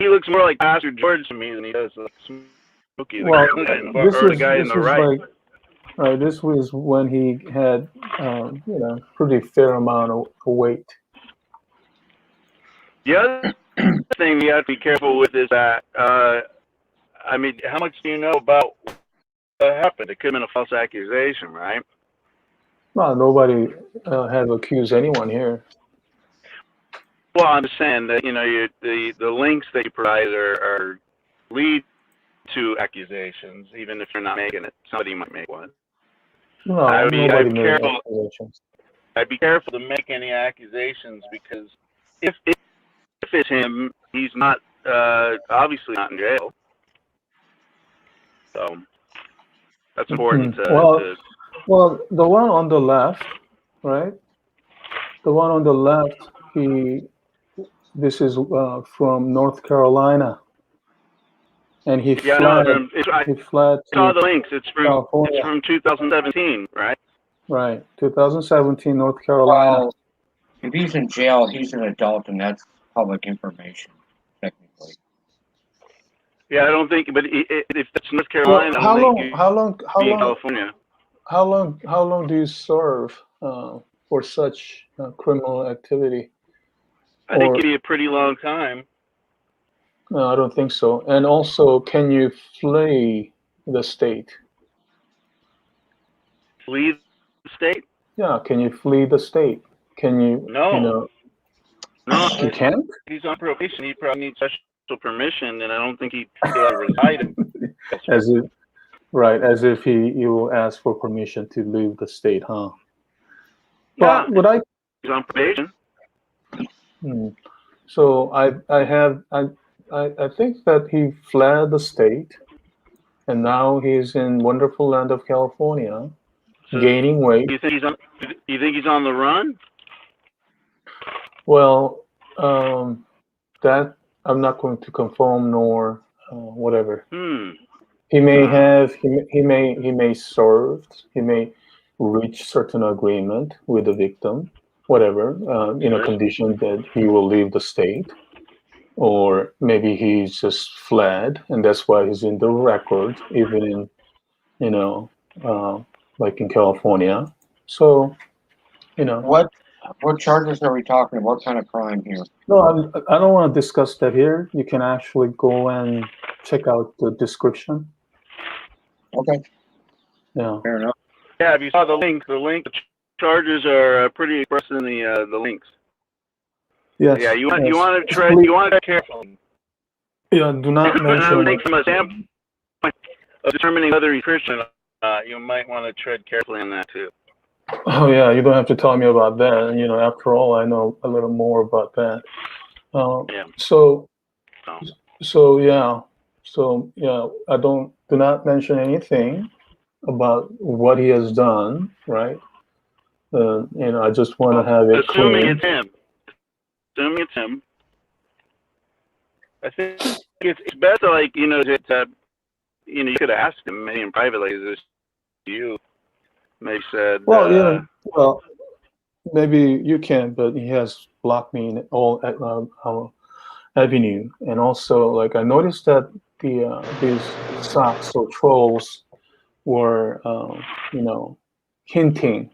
He looks more like Pastor George to me than he does like Smokey, Well, the guy in the right. Like, this was when he had, pretty fair amount of weight. The other thing you have to be careful with is that, I mean, how much do you know about what happened? It could have been a false accusation, right? Well, nobody has accused anyone here. Well, I'm just saying that the links that you provide are lead to accusations, even if you're not making it. Somebody might make one. No, nobody made accusations. I'd be careful to make any accusations because if it's him, he's not obviously not in jail. So that's important to. Well, the one on the left, right? The one on the left, this is from North Carolina, and he Yeah, fled. no, I He fled saw to the links. It's California. from 2017, right? Right, 2017, North Carolina. Well, if he's in jail, he's an adult, and that's public information, technically. Yeah, I don't think, but if it's North Well, Carolina, I how don't think long? you How long? How be in long? California. How long do you serve for such criminal activity? I think Or it'd be a pretty long time. no, I don't think so. And also, can you flee the state? Leave the state? Yeah, can you flee the state? Can you? No. You know, No, you can't. he's on probation. He probably needs special permission, and I don't think he'd be able to reside in. As if, right, as if he will ask for permission to leave the state, huh? Yeah, But would I? he's on probation. So I think that he fled the state, and now he's in wonderful land of California, So gaining weight. you think he's on? You think he's on the run? Well, that I'm not going to confirm nor whatever. He may have he may served, he may reach certain agreement with the victim, whatever, in a condition that he will leave the state, or maybe he's just fled and that's why he's in the record, even in like in California. So What charges are we talking? What kind of crime here? no, I don't want to discuss that here. You can actually go and check out the description. Okay. Yeah. Fair enough. Yeah, if you saw the charges are pretty expressed in the links. Yes. Yeah, you want to tread carefully. Yeah, do not And I mention. would think from a standpoint of determining whether he's Christian, you might want to tread carefully on that too. Oh yeah, you don't have to tell me about that. After all, I know a little more about that. Yeah. So yeah, I do not mention anything about what he has done, right? I just want to have it Assuming clean. it's him. Assuming it's him. I think it's best to you could have asked him maybe in private, like, is this you? Maybe said. Well, well, maybe you can, but he has blocked me in all avenue, and also like I noticed that these socks or trolls were hinting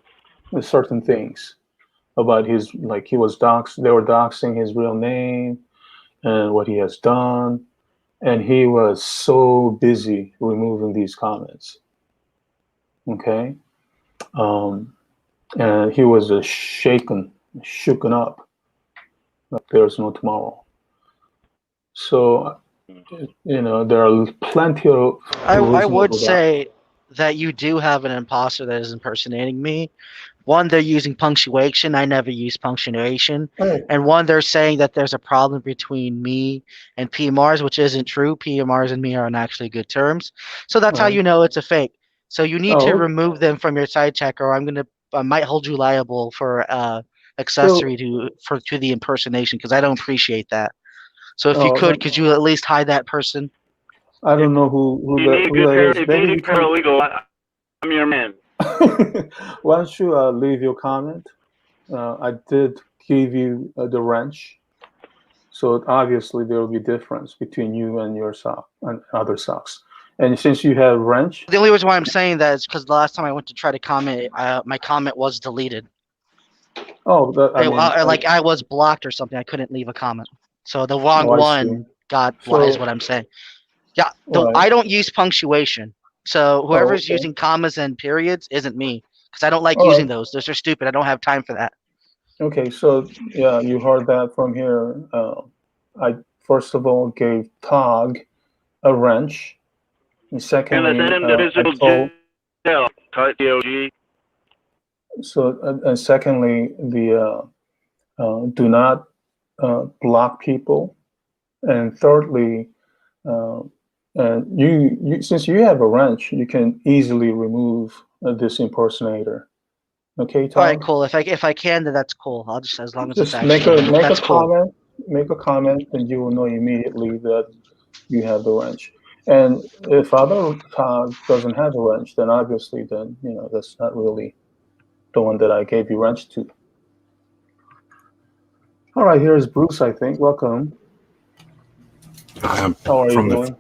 at certain things about his, like he was they were doxing his real name and what he has done, and he was so busy removing these comments. Okay. And he was shooken up like there's no tomorrow. So, there are plenty of. I would say that you do have an imposter that is impersonating me. One, they're using punctuation. I never use punctuation. Right. And one, they're saying that there's a problem between me and PMRs, which isn't true. PMRs and me are on actually good terms. So that's how you know it's a fake. So you need to remove them from your side check, or I might hold you liable for accessory to the impersonation, because I don't appreciate that. So if you could you at least hide that person? I don't know who that is. If you need paralegal, I'm your man. Why don't you leave your comment? I did give you the wrench, so obviously there will be difference between you and your sock and other socks. And since you have wrench, the only reason why I'm saying that is because the last time I went to try to comment, my comment was deleted. Oh, I was blocked or something. I couldn't leave a comment. So the wrong one got blocked, is what I'm saying. Yeah, I don't use punctuation. So whoever's using commas and periods isn't me, because I don't like using those. Those are stupid. I don't have time for that. Okay, so yeah, you heard that from here. I first of all gave Tog a wrench, and secondly, and secondly, do not block people, and thirdly, and you since you have a wrench, you can easily remove this impersonator. Okay, All right, Tom? cool. If I can, then that's cool. I'll just as long as it's Just make actually a that's cool. comment. Make a comment, and you will know immediately that you have the wrench. And if other Todd doesn't have a wrench, then obviously, then that's not really the one that I gave you wrench to. All right, here's Bruce. I think. Welcome. How are you From doing? the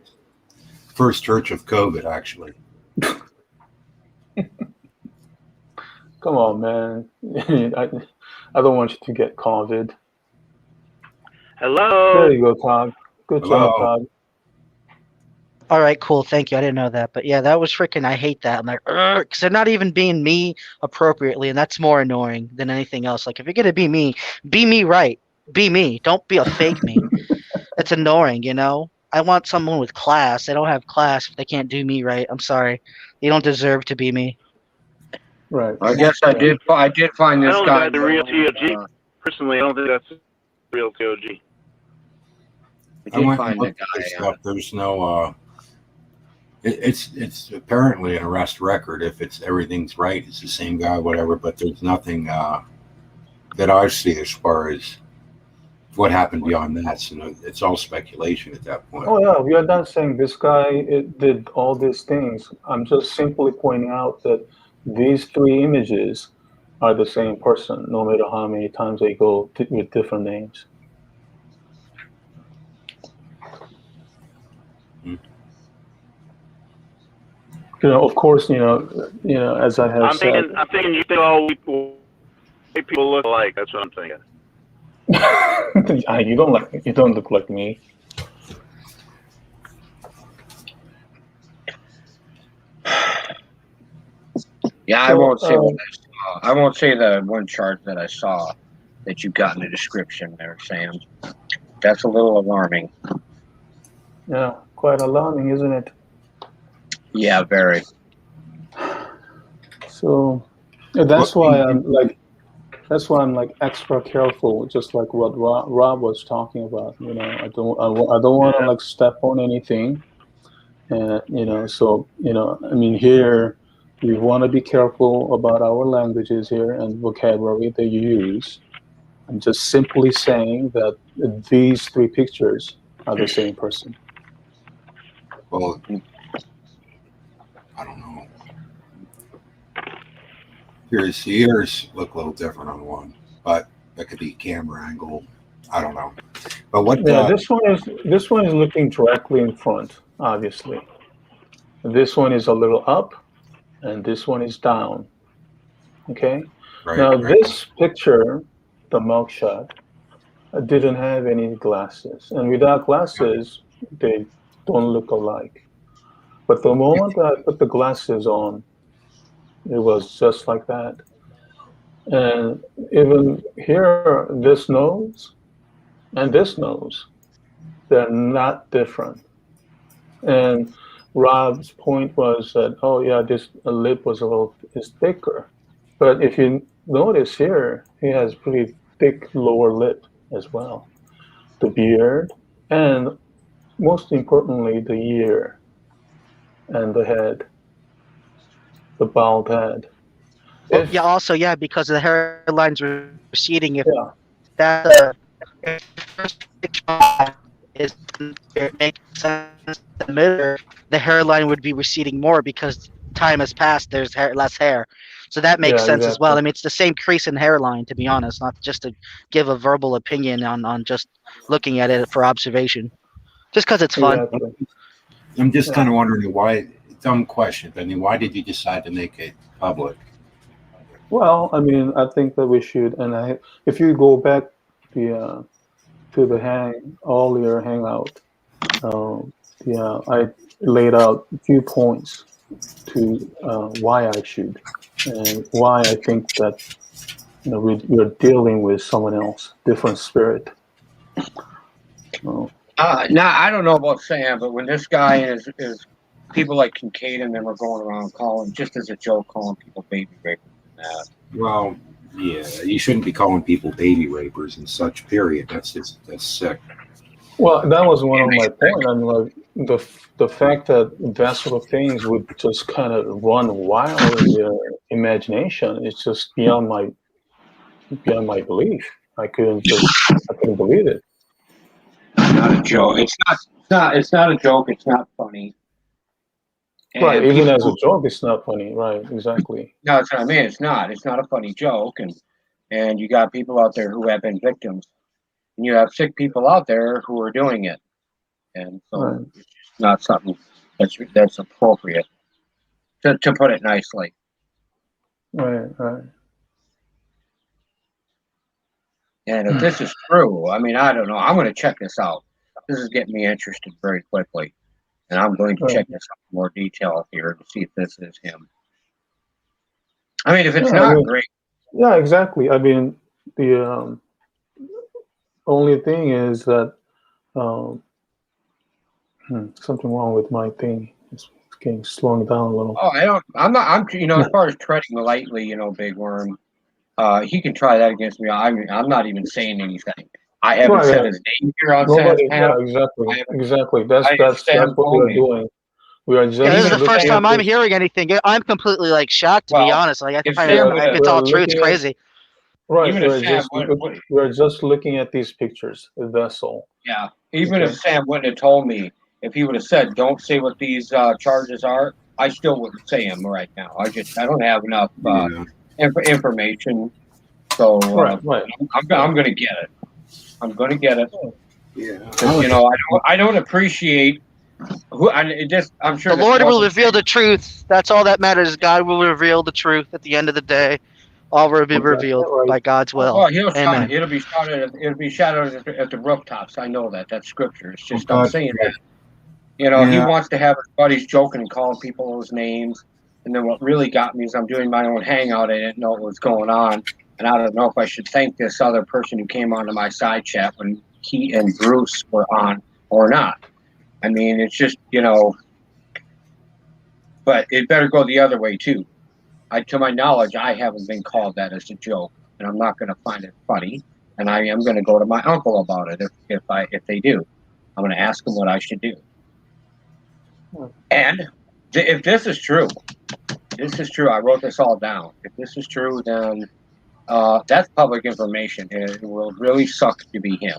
first church of COVID, actually. Come on, man. I don't want you to get COVID. Hello. There you go, Todd. Good job, Hello. Todd. All right, cool. Thank you. I didn't know that, but yeah, that was freaking. I hate that. I'm like, because they're not even being me appropriately, and that's more annoying than anything else. Like, if you're gonna be me right. Be me. Don't be a fake me. That's annoying, you know. I want someone with class. They don't have class if they can't do me right. I'm sorry. You don't deserve to be me. Right. I guess I did find I this don't guy. think that's the real TOG. Personally, I don't think that's the real TOG. I did find the guy. Stuff. There's no. It's apparently an arrest record. If everything's right, it's the same guy, whatever. But there's nothing that I see as far as what happened beyond that. So it's all speculation at that point. Oh yeah, we are not saying this guy did all these things. I'm just simply pointing out that these three images are the same person, no matter how many times they go with different names. Of course, as I have said. I'm thinking you think all people look alike. That's what I'm thinking. You don't look like me. Yeah, I won't say what I saw. I won't say the one chart that I saw that you got in the description there, Sam. That's a little alarming. Yeah, quite alarming, isn't it? Yeah, very. So that's why I'm like extra careful, just like what Rob was talking about. I don't want to like step on anything, and so I mean here we want to be careful about our languages here and vocabulary that you use. I'm just simply saying that these three pictures are the same person. Well, I don't know. His ears look a little different on one, but that could be camera angle. I don't know. But what? Yeah, this one is looking directly in front, obviously. This one is a little up, and this one is down. Okay. Right, Now right. this picture, the mugshot, didn't have any glasses, and without glasses, they don't look alike. But the moment I put the glasses on, it was just like that. And even here, this nose and this nose, they're not different. And Rob's point was that, oh yeah, this lip is thicker. But if you notice here, he has pretty thick lower lip as well. The beard, and most importantly, the ear and the head, the bald head. Well, yeah. Also, yeah, because the hairline's receding. If Yeah. that first picture is makes sense, the hairline would be receding more because time has passed. There's less hair, so that makes sense as well. I mean, it's the same crease and hairline, to be honest, not just to give a verbal opinion on just looking at it for observation, just because it's fun. Exactly. I'm just kind of wondering why. Dumb question. I mean, why did you decide to make it public? Well, I mean, I think that we should, and if you go back to the earlier hangout, I laid out a few points to why I should, and why I think that we're dealing with someone else, different spirit. Now I don't know about Sam, but when this guy is people like Kincaid and them are going around calling, just as a joke, calling people baby rapers and that. Well, yeah, you shouldn't be calling people baby rapers and such. Period. That's sick. Well, that was one of my points. I mean, like the fact that that sort of things would just kind of run wild imagination. It's just beyond my belief. I couldn't believe it. It's not a joke. It's not a joke. It's not funny. And Right, even as a people, joke, it's not funny. Right, exactly. no, that's what I mean. It's not. It's not a funny joke, and you got people out there who have been victims, and you have sick people out there who are doing it, and so Right, it's just not something that's appropriate to put it nicely. right. And if this is true, I mean, I don't know. I'm going to check this out. This is getting me interested very quickly, and I'm going to Right. check this out in more detail here to see if this is him. I mean, if it's Yeah, I not, mean, great. yeah, exactly. I mean, the only thing is that something wrong with my thing. It's getting slowing down a little. Oh, I'm as far as treading lightly, Big Worm. He can try that against me. I'm not even saying anything. I haven't Right, said right. his name here on Sam's Nobody. panel. Yeah, exactly, I haven't. exactly. That's Sam what we told are me. doing. We are just Yeah, this is the Even if first Sam time I'm hearing anything. I'm completely like shocked, to be Well, honest. Like I if find Sam it, would if have, it's all we're true, it's looking at crazy. right. even if Sam would, We're just looking at these pictures. That's all. yeah, even Okay. if Sam wouldn't have told me, if he would have said, "Don't say what these charges are," I still wouldn't say them right now. I don't have enough Yeah. information, so Right. I'm going to get it. I'm going to get it. Yeah. Because I don't appreciate who. I'm sure The Lord will reveal the truth. That's all that matters. God will reveal the truth at the end of the day. All will be revealed by God's will. Well, he'll shout Amen. it. It'll be shouted at the rooftops. I know that. That's scripture. It's just Oh, I'm God. saying that. He Yeah. wants to have his buddies joking and calling people those names. And then what really got me is I'm doing my own hangout. I didn't know what was going on, and I don't know if I should thank this other person who came onto my side chat when he and Bruce were on or not. I mean, it's just but it better go the other way too. To my knowledge, I haven't been called that as a joke, and I'm not going to find it funny. And I am going to go to my uncle about it if they do. I'm going to ask them what I should do. And if this is true, I wrote this all down. If this is true, then that's public information, and it will really suck to be him.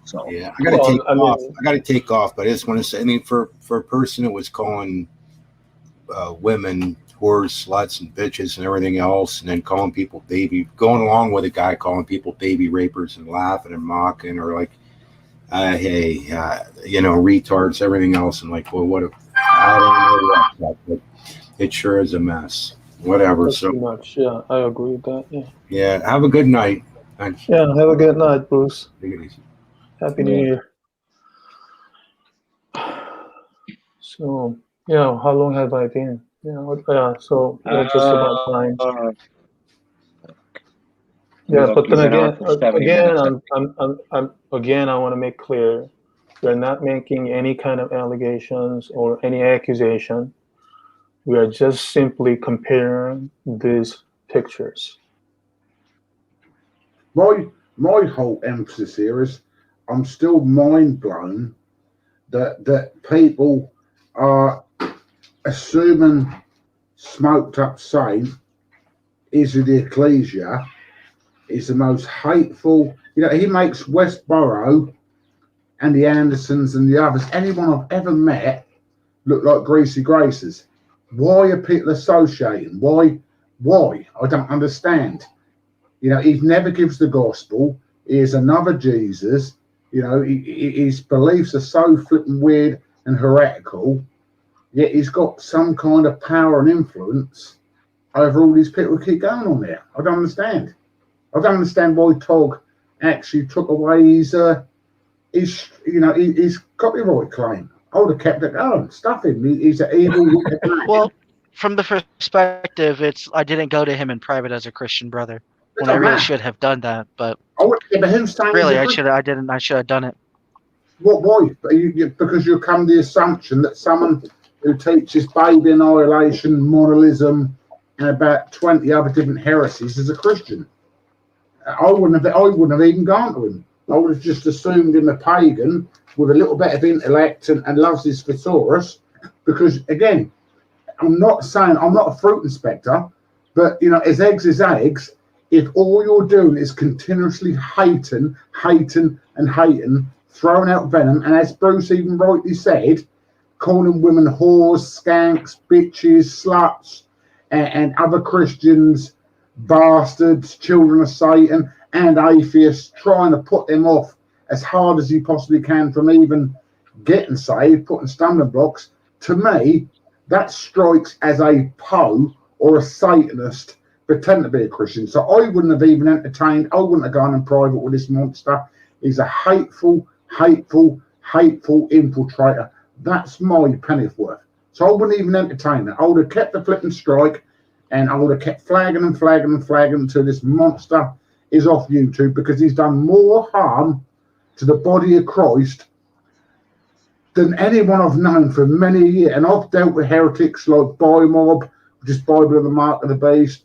So Yeah, I got to take off. I got to take off, but I just want to say, I mean, for a person that was calling women whores, sluts, and bitches, and everything else, and then calling people going along with a guy calling people baby rapers and laughing and mocking, or like, hey, retards, everything else, and like, well, what if I don't know what, but it sure is a mess. Whatever. That's so too much. Yeah, I agree with that. Yeah. Yeah. Have a good night. Thanks. Yeah. Have a good night, Bruce. Take it easy. Happy New Year. So, yeah, how long have I been? So just about time. Yeah, but then again, I want to make clear, we're not making any kind of allegations or any accusation. We are just simply comparing these pictures. My whole emphasis here is I'm still mind blown that people are assuming smoked up saint is the ecclesia, is the most hateful. He makes Westboro and the Andersons and the others, anyone I've ever met, look like greasy graces. Why are people associating? Why? I don't understand. He never gives the gospel. He is another Jesus. His beliefs are so flipping weird and heretical, yet he's got some kind of power and influence over all these people who keep going on there. I don't understand. I don't understand why Tog actually took away his copyright claim. I would have kept it going. Stuff him. He's an evil. Well, from the perspective, I didn't go to him in private as a Christian brother when I really should have done that. But really, I should have done it. What? Why? Because you come to the assumption that someone who teaches baby annihilation, monolism, and about 20 other different heresies is a Christian. I wouldn't have even gone to him. I would have just assumed him a pagan with a little bit of intellect and loves his thesaurus. Because again, I'm not a fruit inspector. But as eggs is eggs, if all you're doing is continuously hating, and hating, throwing out venom, and as Bruce even rightly said, calling women whores, skanks, bitches, sluts, and other Christians bastards, children of Satan, and atheists, trying to put them off as hard as you possibly can from even getting saved, putting stumbling blocks. To me, that strikes as a Poe or a Satanist pretend to be a Christian. So I wouldn't have even entertained, I wouldn't have gone in private with this monster. He's a hateful infiltrator. That's my penny's worth. So I wouldn't even entertain it. I would have kept the flip and strike, and I would have kept flagging until this monster is off YouTube, because he's done more harm to the body of Christ than anyone I've known for many years. And I've dealt with heretics like Bimob, which is Bible of the Mark of the Beast,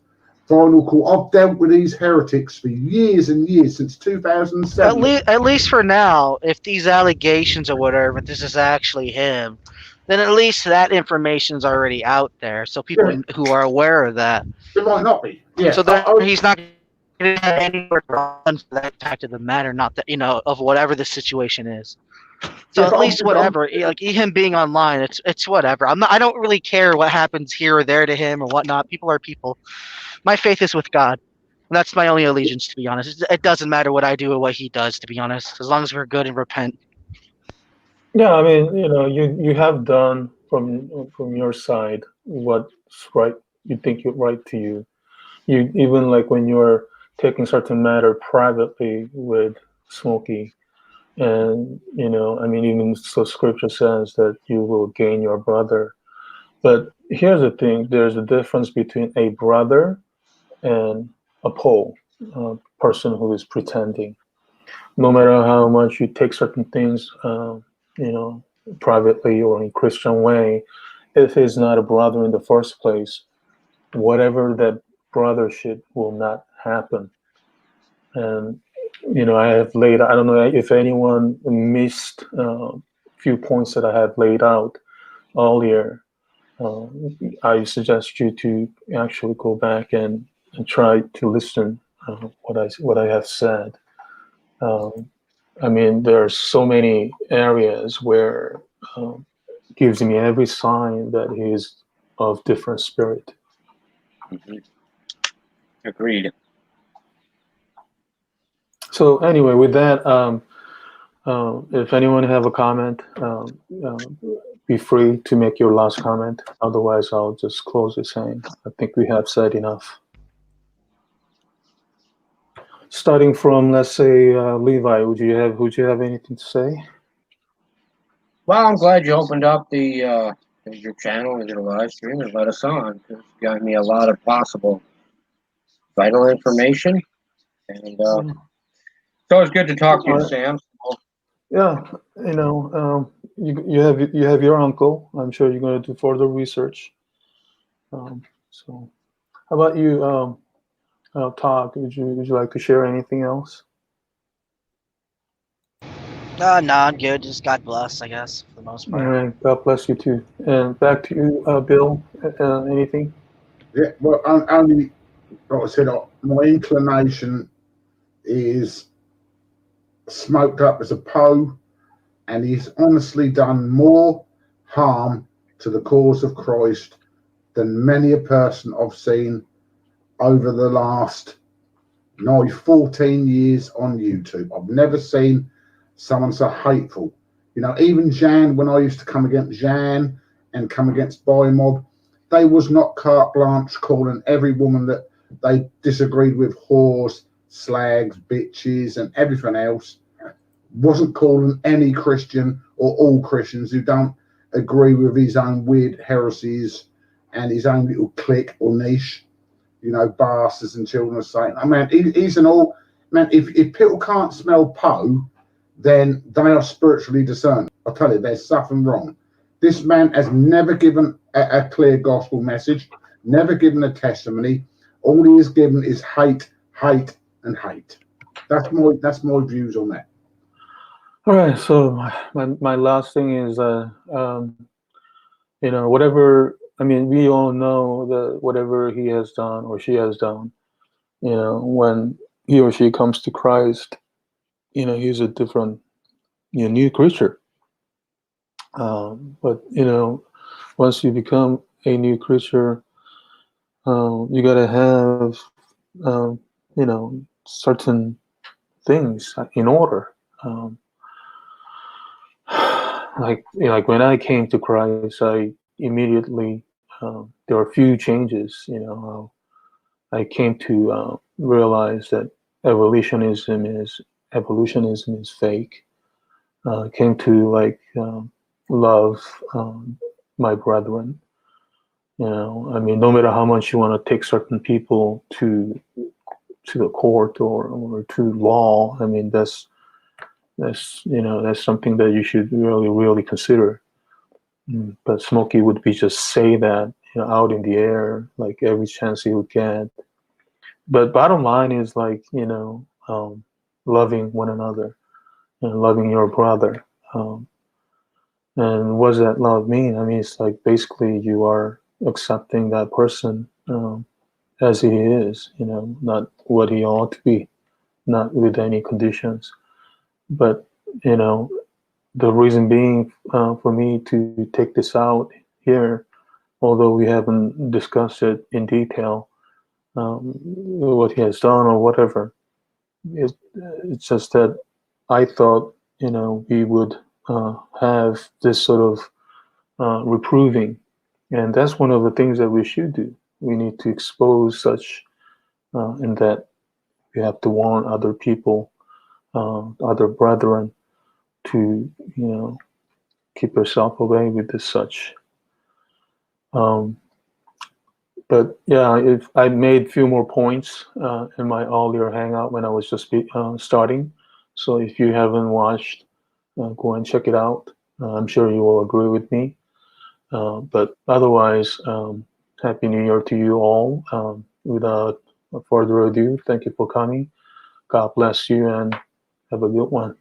Final Call. I've dealt with these heretics for years and years, since 2007. At least for now, if these allegations or whatever, this is actually him, then at least that information's already out there, so people who are aware of that. It might not be. Yeah. So he's not going to have anywhere to run for that fact of the matter, not that, of whatever the situation is. So at least whatever, like him being online, it's whatever. I don't really care what happens here or there to him or whatnot. People are people. My faith is with God. That's my only allegiance, to be honest. It doesn't matter what I do or what he does, to be honest, as long as we're good and repent. Yeah, I mean, you have done from your side what's right. You think you're right to you. You even like when you're taking certain matter privately with Smokey, and I mean, even so, Scripture says that you will gain your brother. But here's the thing: there's a difference between a brother and a pole, person who is pretending. No matter how much you take certain things, privately or in Christian way, if he's not a brother in the first place, whatever that brothership will not happen. And I have laid. I don't know if anyone missed a few points that I have laid out earlier. I suggest you to actually go back and try to listen what I have said. I mean, there are so many areas where gives me every sign that he is of different spirit. Mm-hmm. Agreed. So anyway, with that, if anyone have a comment, be free to make your last comment. Otherwise, I'll just close it saying, I think we have said enough. Starting from, let's say, Levi, would you have anything to say? Well, I'm glad you opened up your channel and your live stream and let us on. It's got me a lot of possible vital information, and it's always good to talk to you, Sam. Yeah, you have your uncle. I'm sure you're going to do further research. So, how about you, Todd? Would you like to share anything else? No, I'm good. Just God bless, I guess, for the most part. All right, God bless you too. And back to you, Bill. Anything? Yeah, well, only like I said, my inclination is smoked up as a Poe, and he's honestly done more harm to the cause of Christ than many a person I've seen over the last 14 years on YouTube. I've never seen someone so hateful. Even Jan, when I used to come against Jan and come against Bimob, they was not carte blanche calling every woman that they disagreed with whores, slags, bitches, and everything else. Wasn't calling any Christian or all Christians who don't agree with his own weird heresies and his own little clique or niche, bastards and children of Satan. I mean, he's an all man. If people can't smell Poe, then they are spiritually discerned. I tell you, there's something wrong. This man has never given a clear gospel message, never given a testimony. All he has given is hate, and hate. That's my views on that. All right. So my last thing is, whatever I mean, we all know that whatever he has done or she has done, when he or she comes to Christ, he's a different, new creature. But once you become a new creature, you gotta have, certain things in order. Like when I came to Christ, I immediately there were a few changes. I came to realize that evolutionism is fake. Came to love my brethren. I mean, no matter how much you want to take certain people to the court or to law, I mean that's something that you should really consider. But Smokey would be just say that out in the air like every chance he would get. But bottom line is loving one another and loving your brother. And what does that love mean? I mean, it's like basically you are accepting that person as he is, not what he ought to be, not with any conditions. But, the reason being for me to take this out here, although we haven't discussed it in detail, what he has done or whatever, it's just that I thought, we would have this sort of reproving. And that's one of the things that we should do. We need to expose such, in that we have to warn other people, other brethren, to keep yourself away with this such. But yeah, if I made a few more points in my earlier hangout when I was just starting. So if you haven't watched, go and check it out. I'm sure you will agree with me. But otherwise, Happy New Year to you all. Without further ado, thank you for coming. God bless you and have a good one.